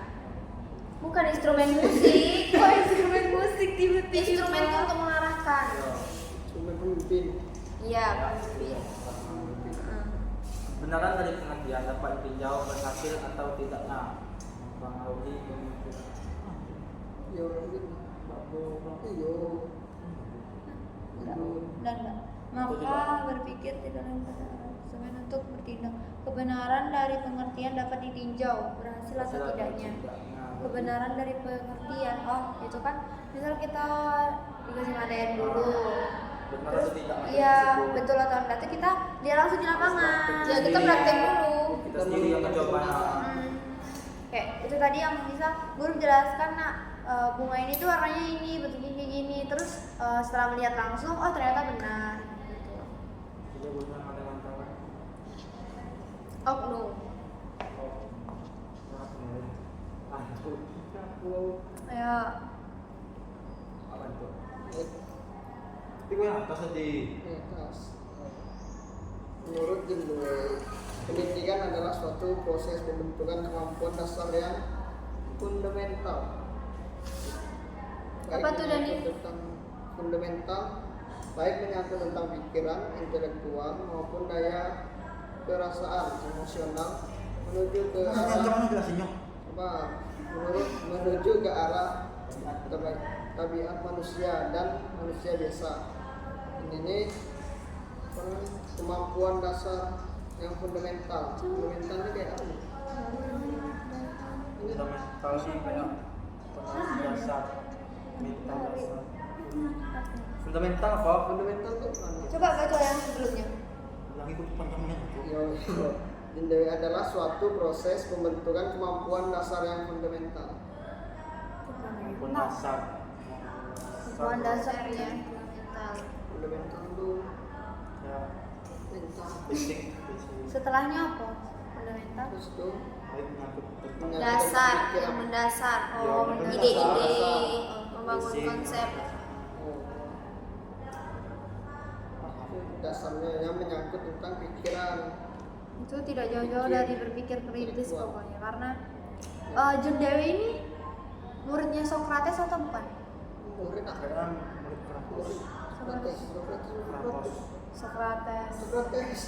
Bukan instrumen musik. Kok instrumen musik tiba-tiba? Instrumen itu untuk mengarahkan. instrumen pemimpin. Iya, pemimpin. kebenaran dari pengertian dapat ditinjau berhasil atau tidaknya mempengaruhi pemikiran. Yo, iyo. Dan maka berpikir tidak lain kata instrumen untuk bertindak. Kebenaran dari pengertian dapat ditinjau berhasil atau tidaknya. Kebenaran dari pengertian, oh itu kan misal kita dikasih materi dulu, Benar terus atau tidak? iya betul atau enggak itu kita dia langsung di lapangan, Ya kita praktek dulu. Kita sendiri yang mencoba. Kayak itu tadi yang bisa guru menjelaskan nak bunga ini tuh warnanya ini bentuknya kayak gini, terus setelah melihat langsung oh ternyata benar gitu. Jadi bukan mata-mata. Oknum. Ya Apa itu? Tapi gue yang atas tadi. Atas. Menurut Jendewey, pendidikan adalah suatu proses pembentukan kemampuan dasar yang fundamental. Apa tuh, Dani? menyangkut tentang fundamental, baik menyangkut tentang pikiran, intelektual maupun daya perasaan emosional menuju ke menuju ke arah tabiat manusia dan manusia biasa. Ini kemampuan dasar yang fundamental. Fundamental ini kayak apa? Fundamental sih kayak dasar. Mental dasar. Fundamental apa? Fundamental itu apa? coba baca yang sebelumnya. Lagi ikut panjangnya. Jendewey adalah suatu proses pembentukan kemampuan dasar yang fundamental. Kemampuan dasar. Kemampuan dasarnya. Fundamental. Fundamental itu Ya, mental. basic. Setelahnya apa? Fundamental. Terus itu Baik menyangkut tentang Dasar yang mendasar. Oh, Ya, Ide-ide, dasar. membangun Basic. konsep. dasarnya yang menyangkut tentang pikiran. Itu tidak jauh-jauh dari berpikir kritis pokoknya, karena Jendewey ini muridnya Sokrates atau bukan? Murid ah. Kayaknya murid Krapos. Sokrates. Sokrates.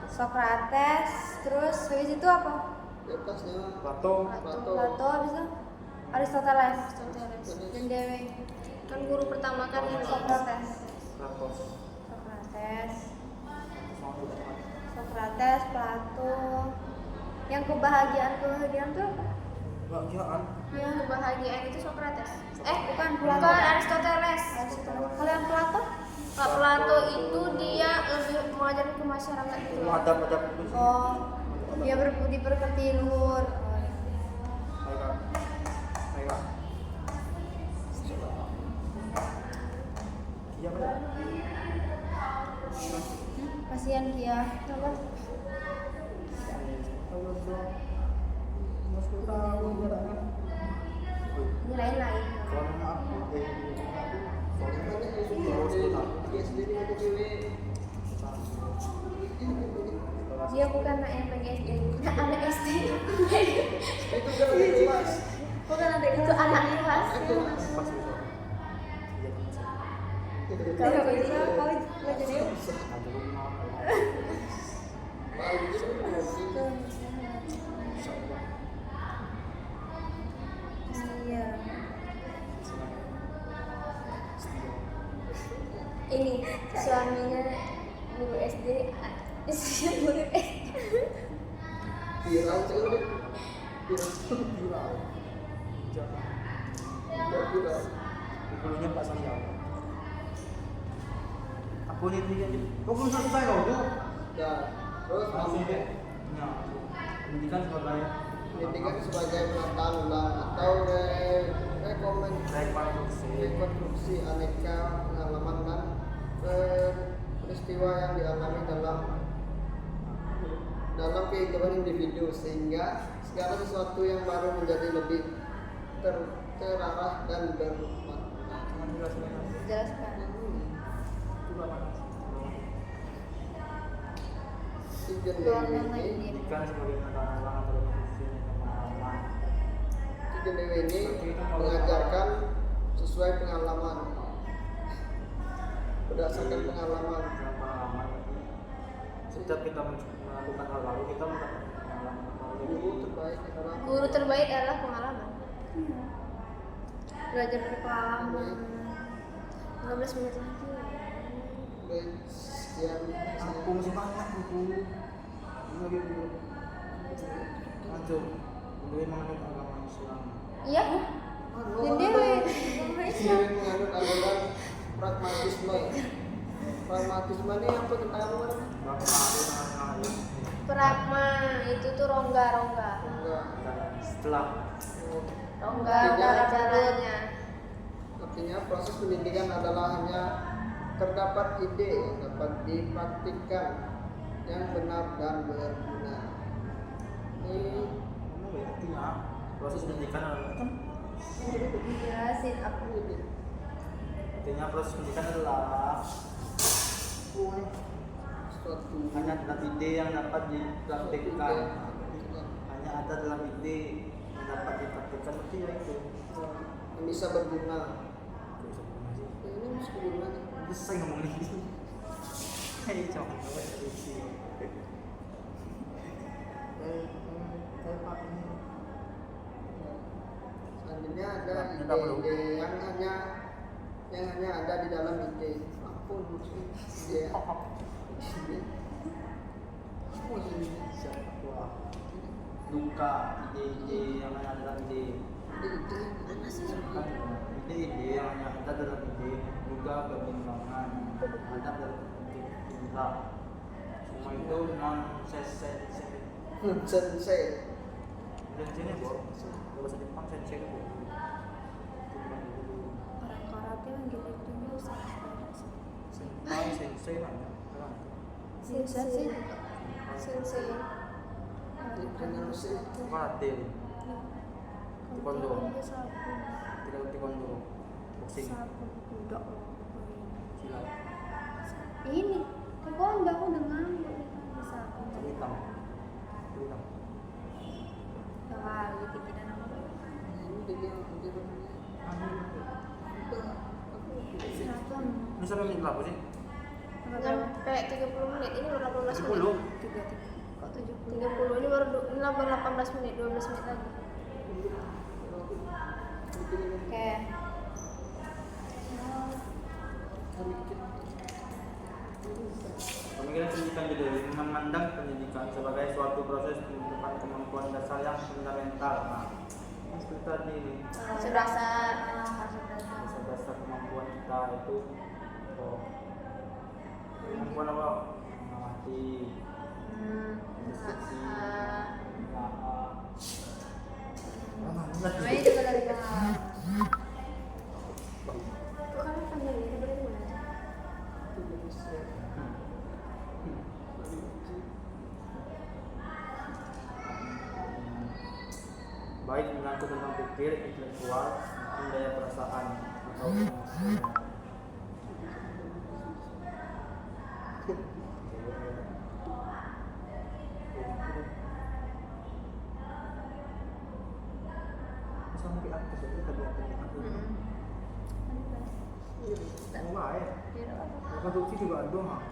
Sokrates. Terus habis itu apa? Di atasnya Plato. Plato, habis itu Aristoteles. Jendewey. Kan guru pertama kan ini Sokrates. Krapos. Sokrates, Plato. Yang kebahagiaan tuh apa? Kebahagiaan. yang kebahagiaan itu Sokrates. Bukan Bukan Plato. Aristoteles. Kalau yang Plato? Pak Plato itu dia lebih mengajarkan ke masyarakat itu. Adab-adab itu sih. Oh, dia berbudi pekerti luhur. Baik, Kak. Baik, Kak. Iya, Pak. Kasihan dia. Coba. Ini lain-lain. dia sendiri itu cewek. Dia bukan anak yang PGSD, anak SD. Itu kan lebih jelas. Bukan anak itu anak kelas. Itu Kalau bisa kau jadi paling itu iya. Ini suaminya guru SD, istrinya guru SD. viral cewek. Viral. Viral. Dulunya Pak Sanjau. Aku ini tiga aja. Kok belum selesai kau tuh? Ya, terus Langsung masuk ya. Pendidikan sebagai pendidikan sebagai penataan ulang atau rekonstruksi aneka pengalaman dan peristiwa yang dialami dalam kehidupan individu, sehingga segala sesuatu yang baru menjadi lebih terarah dan bermakna. Jelaskan. Si John Dewey ini Pendidikan sebagai pengalaman atau refleksi pengalaman. John Dewey ini mengajarkan sesuai pengalaman, berdasarkan pengalaman. Dalam pengalaman itu, setiap kita melakukan hal lalu kita mendapatkan pengalaman baru. Guru terbaik adalah Guru terbaik adalah pengalaman. Belajar dari pengalaman. 15 menit lagi. sekian. Aku masih banyak buku. Ini lagi dulu. Lanjut. Dulu mengenai agama Islam. Iya. John Dewey. Sering menganut aliran pragmatisme. Pragmatisme ini apa tentang apa? Berapa hari tengah-tengah hari. Pragma itu tuh rongga. Enggak. Dan setelah Rongga cara-caranya. Artinya proses pendidikan adalah hanya terdapat ide yang dapat dipraktikkan yang benar dan berguna. Ini artinya proses pendidikan adalah Jelasin aku. artinya proses pendidikan adalah suatu hanya dalam ide yang dapat dipraktikkan. Hanya ada dalam ide yang dapat dipraktikkan berarti ya itu. yang bisa berguna. Ini bisa berguna. Bisa ngomong ini. Hei, coba sih. Selanjutnya ada Kita belum. ide yang hanya ada di dalam ide. Apa maksudnya? Ide. Apa ini? Wah. Luka ide-ide yang hanya ada dalam ide. Ide-ide yang hanya ada dalam ide juga kebimbangan ada dalam ide. Semua itu non-sensei. Sensei. Sensei ini bu, bahasa Jepang sensei itu bu. Orang karate manggil itu Sensei namanya. Sensei. Sensei. Sensei. Karate. Taekwondo. Tidak taekwondo. Boxing. Budak loh. Silat. Ini taekwondo aku udah ngambil bisa aku. Hitam. Hitam. Kali tidak nama. Ini dia. Serapan. Ini sampai menit berapa sih? Nyampe 30 menit. Ini baru 18 menit. 10. Kok 70? 30 ini baru 18 menit, 12 menit lagi. Oke. Pemikiran pendidikan John Dewey memandang pendidikan sebagai suatu proses pembentukan kemampuan dasar yang fundamental. Nah, seperti tadi ini, Sedasar. dasar kemampuan kita itu kemampuan apa? Mengamati, diskusi, Namanya juga dari pengalaman. Kok kamu panggil ini dari mana? baik menyangkut tentang pikir, intelektual, maupun daya perasaan atau emosi. Sampai atas itu tadi mau baik. Rekonstruksi juga ada mah.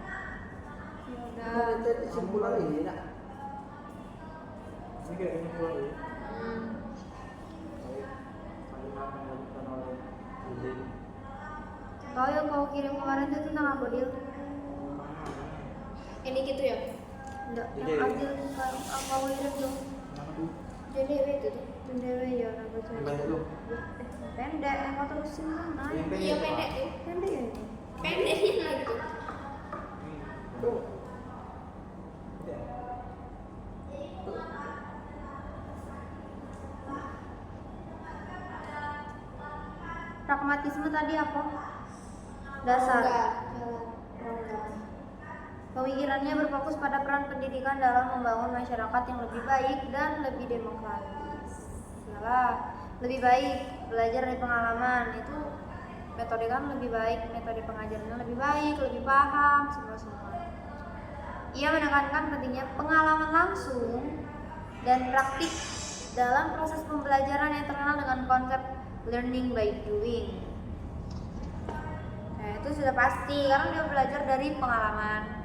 Ada kesimpulan ini nak. Ini kayak kesimpulan ini. Baik, kalimat yang dilakukan oleh Udin. Kau yang kau kirim kemarin itu tentang apa dia? Ini gitu ya? Enggak, Jadi- yang adil kan kau kirim dong. Yang itu, Jadi itu tuh. Sendiri ya orang baca. yang banyak itu. Pendek yang kau terusin kan? Yang pendek. Iya pendek tuh. Pendek ya itu. Pendeknya lagi tuh. Tuh. Ya. Pragmatisme tadi apa? Dasar. Pemikirannya berfokus pada peran pendidikan dalam membangun masyarakat yang lebih baik dan lebih demokratis. Salah, lebih baik belajar dari pengalaman itu metode kan lebih baik, metode pengajarannya lebih baik, lebih paham semua. Ia menekankan pentingnya pengalaman langsung dan praktik dalam proses pembelajaran yang terkenal dengan konsep learning by doing. Nah, itu sudah pasti karena dia belajar dari pengalaman.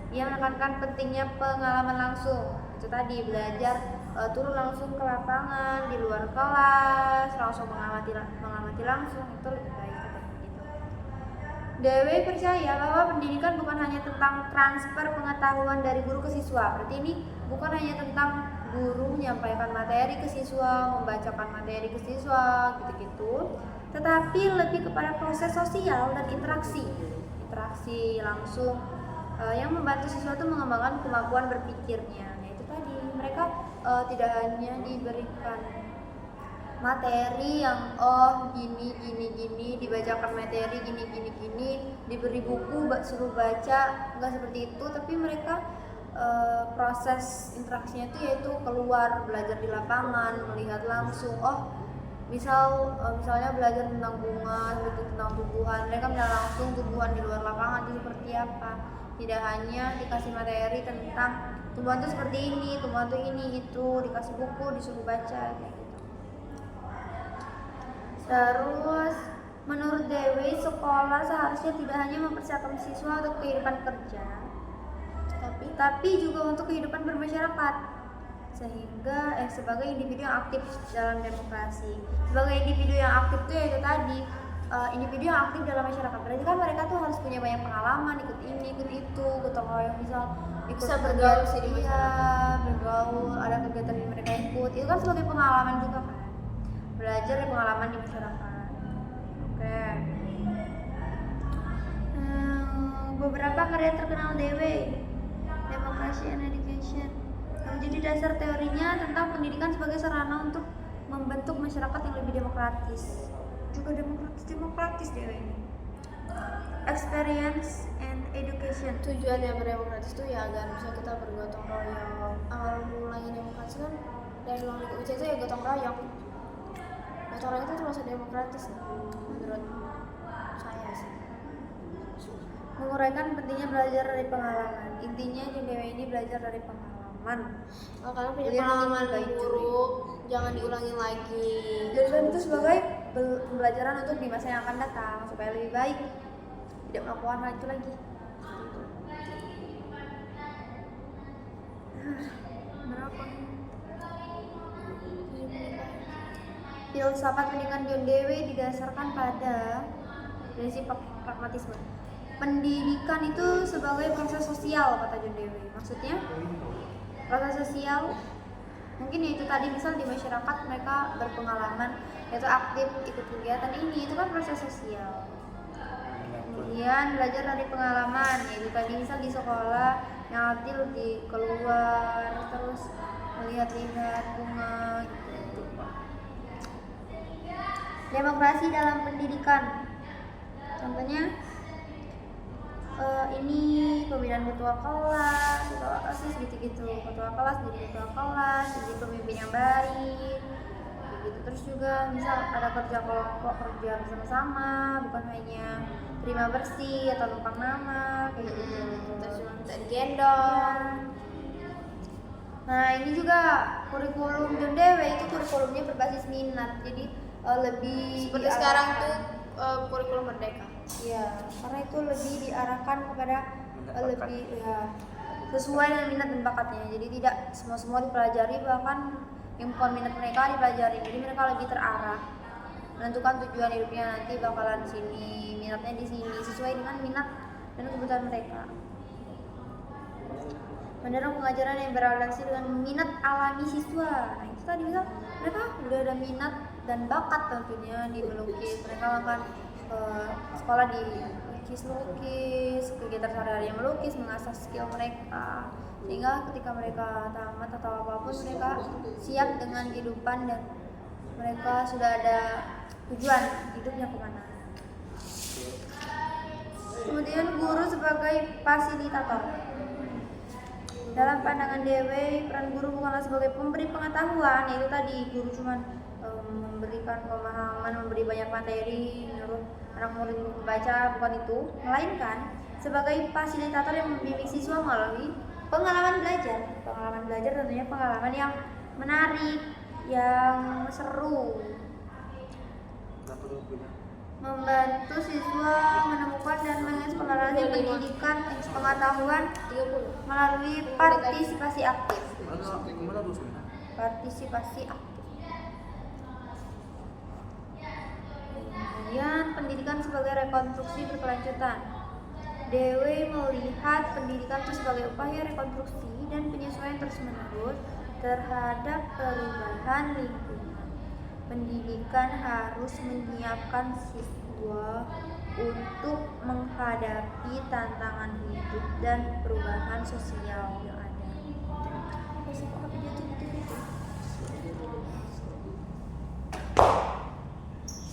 Ia menekankan pentingnya pengalaman langsung. Itu tadi belajar turun langsung ke lapangan, di luar kelas, langsung mengamati langsung, itu lebih baik gitu. Dewi percaya bahwa pendidikan bukan hanya tentang transfer pengetahuan dari guru ke siswa. Berarti ini bukan hanya tentang guru menyampaikan materi ke siswa, membacakan materi ke siswa, gitu-gitu, tetapi lebih kepada proses sosial dan interaksi langsung yang membantu siswa itu mengembangkan kemampuan berpikirnya. Nah itu tadi mereka tidak hanya diberikan materi yang gini dibacakan materi gini diberi buku suruh baca, enggak seperti itu, tapi mereka proses interaksinya itu yaitu keluar belajar di lapangan, melihat langsung misalnya belajar tentang bunga, tentang tumbuhan, mereka melihat langsung tumbuhan di luar lapangan itu seperti apa. Tidak hanya dikasih materi tentang tumbuhan itu seperti ini, tumbuhan itu ini itu, dikasih buku disuruh baca kayak gitu. Terus menurut Dewi, sekolah seharusnya tidak hanya mempersiapkan siswa untuk kehidupan kerja, tapi juga untuk kehidupan bermasyarakat, sehingga sebagai individu yang aktif dalam demokrasi. Sebagai individu yang aktif itu yaitu tadi individu yang aktif dalam masyarakat. Berarti kan mereka tuh harus punya banyak pengalaman, ikut ini, ikut itu, gotong royong, misal ikut Bisa bergaul sih di bergaul, ada kegiatan yang mereka ikut. Itu kan sebagai pengalaman juga kan. Belajar dari pengalaman di masyarakat. Oke. Beberapa karya terkenal Dewi, Democracy and Education, yang menjadi dasar teorinya tentang pendidikan sebagai sarana untuk membentuk masyarakat yang lebih demokratis. Juga demokratis Dewi ini. Experience and Education. Tujuannya berdemokratis itu ya agar bisa kita bergotong royong. Awal mulanya demokrasi kan dari ruang lingkup itu ya gotong royong. Gotong royong itu termasuk demokratis ya, menurut saya sih. Menguraikan pentingnya belajar dari pengalaman. Intinya Dewi ini belajar dari pengalaman. Karena punya Learning pengalaman by doing. buruk, jangan diulangi lagi. Dan itu sebagai pembelajaran untuk di masa yang akan datang supaya lebih baik, tidak melakukan hal itu lagi. Berapa? Filsafat pendidikan John Dewey didasarkan pada prinsip pragmatisme. Pendidikan itu sebagai proses sosial, kata John Dewey. Maksudnya proses sosial mungkin ya itu tadi, misal di masyarakat mereka berpengalaman yaitu aktif ikut kegiatan ini, itu kan proses sosial. Kemudian belajar dari pengalaman, yaitu tadi misal di sekolah yang aktif di keluar terus melihat-lihat bunga gitu. Demokrasi dalam pendidikan, contohnya ini pemilihan ketua kelas, ketua OSIS gitu-gitu, ketua kelas jadi ketua kelas, jadi pemimpin yang baik gitu. Terus juga misal ada kerja kelompok, kerja bersama-sama, bukan hanya terima bersih atau numpang nama kayak gitu. Terus cuma minta digendong. Nah ini juga kurikulum John Dewey itu kurikulumnya berbasis minat, jadi lebih Seperti diarahkan- sekarang tuh kurikulum merdeka. Iya, karena itu lebih diarahkan kepada Minat bakat. lebih ya sesuai dengan minat dan bakatnya. Jadi tidak semua dipelajari, bahkan yang bukan minat mereka dipelajari. Jadi mereka lebih terarah menentukan tujuan hidupnya nanti bakalan sini, minatnya di sini sesuai dengan minat dan kebutuhan mereka. Mendorong pengajaran yang berorientasi dengan minat alami siswa. Nah itu tadi misal mereka udah ada minat dan bakat tentunya di melukis, mereka akan sekolah di lukis, kegiatan sehari-hari yang melukis, mengasah skill mereka, sehingga ketika mereka tamat atau apapun mereka siap dengan kehidupan dan mereka sudah ada tujuan hidupnya kemana. Kemudian guru sebagai fasilitator. Dalam pandangan Dewey, peran guru bukanlah sebagai pemberi pengetahuan, yaitu tadi guru cuman memberikan pemahaman, memberi banyak materi, menyuruh anak murid membaca, bukan itu, melainkan sebagai fasilitator yang membimbing siswa melalui pengalaman belajar. Pengalaman belajar tentunya pengalaman yang menarik, yang seru, membantu siswa menemukan dan mengeksplorasi pendidikan pengetahuan melalui partisipasi aktif. Partisipasi aktif. Kemudian pendidikan sebagai rekonstruksi berkelanjutan. Dewey melihat pendidikan itu sebagai upaya rekonstruksi dan penyesuaian terus-menerus terhadap perubahan lingkungan. Pendidikan harus menyiapkan siswa untuk menghadapi tantangan hidup dan perubahan sosial yang ada.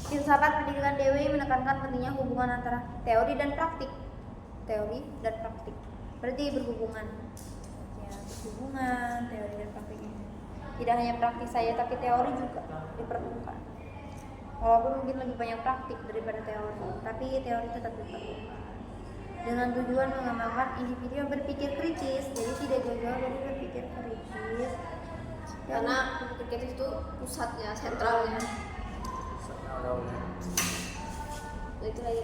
Filsafat pendidikan Dewey menekankan pentingnya hubungan antara teori dan praktik. Teori dan praktik berarti berhubungan. Ya, berhubungan teori dan praktiknya. Tidak hanya praktik saja, tapi teori juga diperlukan. Walaupun mungkin lebih banyak praktik daripada teori, tapi teori tetap diperlukan. Dengan tujuan mengembangkan individu yang berpikir kritis, jadi tidak gagal dari berpikir kritis. Karena berpikir kritis itu pusatnya, sentralnya. Itu lagi.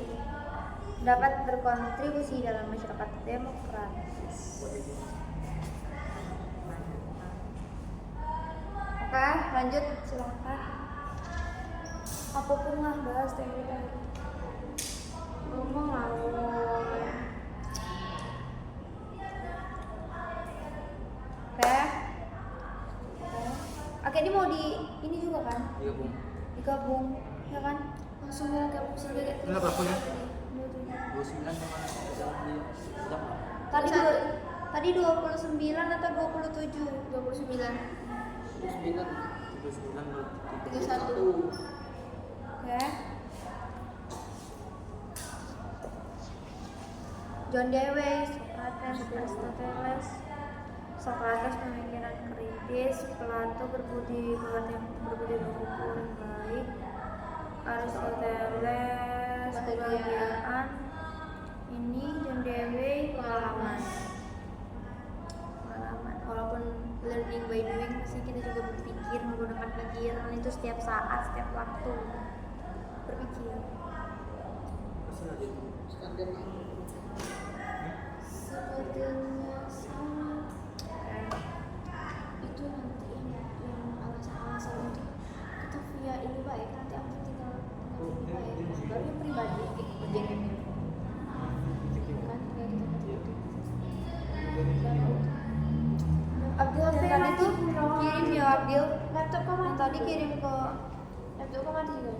Dapat berkontribusi dalam masyarakat demokratis. Oke, lanjut silakan. Apapun lah bahas teori tadi. Ngomong Oke. Oke, ini mau ini juga kan? Digabung, ya kan? langsung gabung sendiri. Ini berapa ya? 29. 29 sama udah Tadi 29 atau 27? 29. 31. Oke. John Dewey, Socrates, Aristoteles. Socrates pemikiran kritis, Plato berbudi luhur yang baik, Aristoteles kebahagiaan. Ini John Dewey pengalaman. Walaupun learning by doing, sih kita juga berpikir, menggunakan pikiran itu setiap saat, setiap waktu berpikir. Sepertinya sama. Itu nanti yang alasan-alasan untuk kita via ini baik, nanti aku tinggal ini baik. Baru yang pribadi kerjanya kan kayak gitu. Abdul Yang tadi tuh kirim ya Abdul. laptop kamu Yang tadi kirim ke laptop kamu mati juga.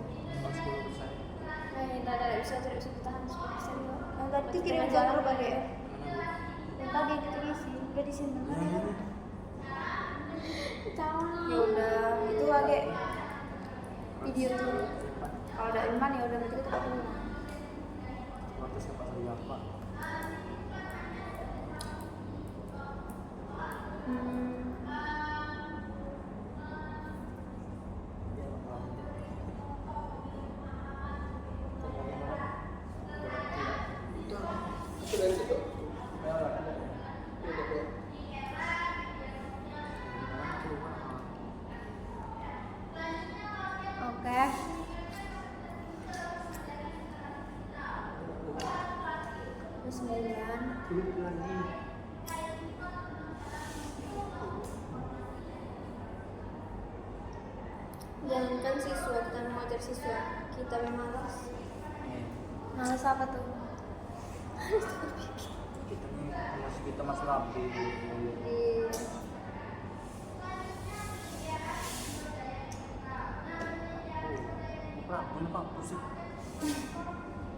Tidak bisa bertahan 10% juga. yang tadi tuh kirim ke grup aja ya. Yang tadi itu diisi, udah disimpan kan ya? Ya udah, itu agak video tuh. Kalau udah iman ya udah berarti kita ketemu. Sudah itu. Oke. Terus 9. Jangankan siswa, kita mengajar siswa, kita memang malas. Malas apa tuh? Kita masih rapi. Kenapa sih?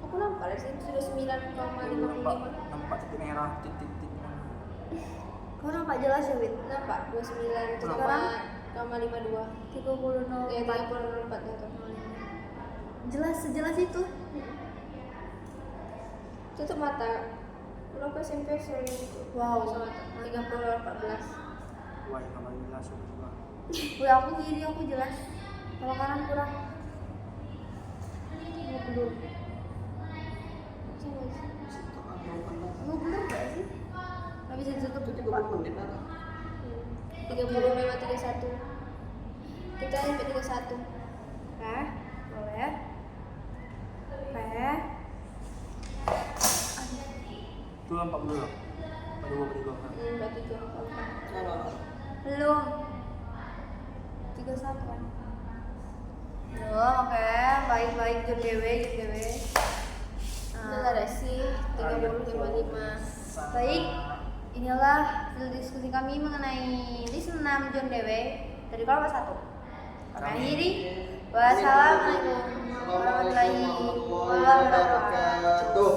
Aku nampak dari sini sudah 9,55. Nampak titik merah, titik-titik. Kau nampak jelas ya, Wit? Nampak 29,52. 30.04. Ya 30,04 gitu. Jelas sejelas itu. Tutup mata. Kalau aku SMP sering gitu. Wow. Sama 30/14. Wah, kamar jelas juga. Wih, aku kiri, aku jelas. Kalau kanan kurang. 50. Sama sih. Lu bener gak sih? Gak bisa ditutup Itu Pak. 30 menit ada. 30/31. Kita sampai 31. Oke, boleh. Oke. Itu 40 loh. 42 kan. 43. Belum. 31 kan? Belum, oke. Baik-baik John Dewe. Udah ada sih 30/55. Baik, inilah hasil diskusi kami mengenai list 6 John Dewe dari kelompok 1. Kami akhiri. Wassalamualaikum warahmatullahi wabarakatuh.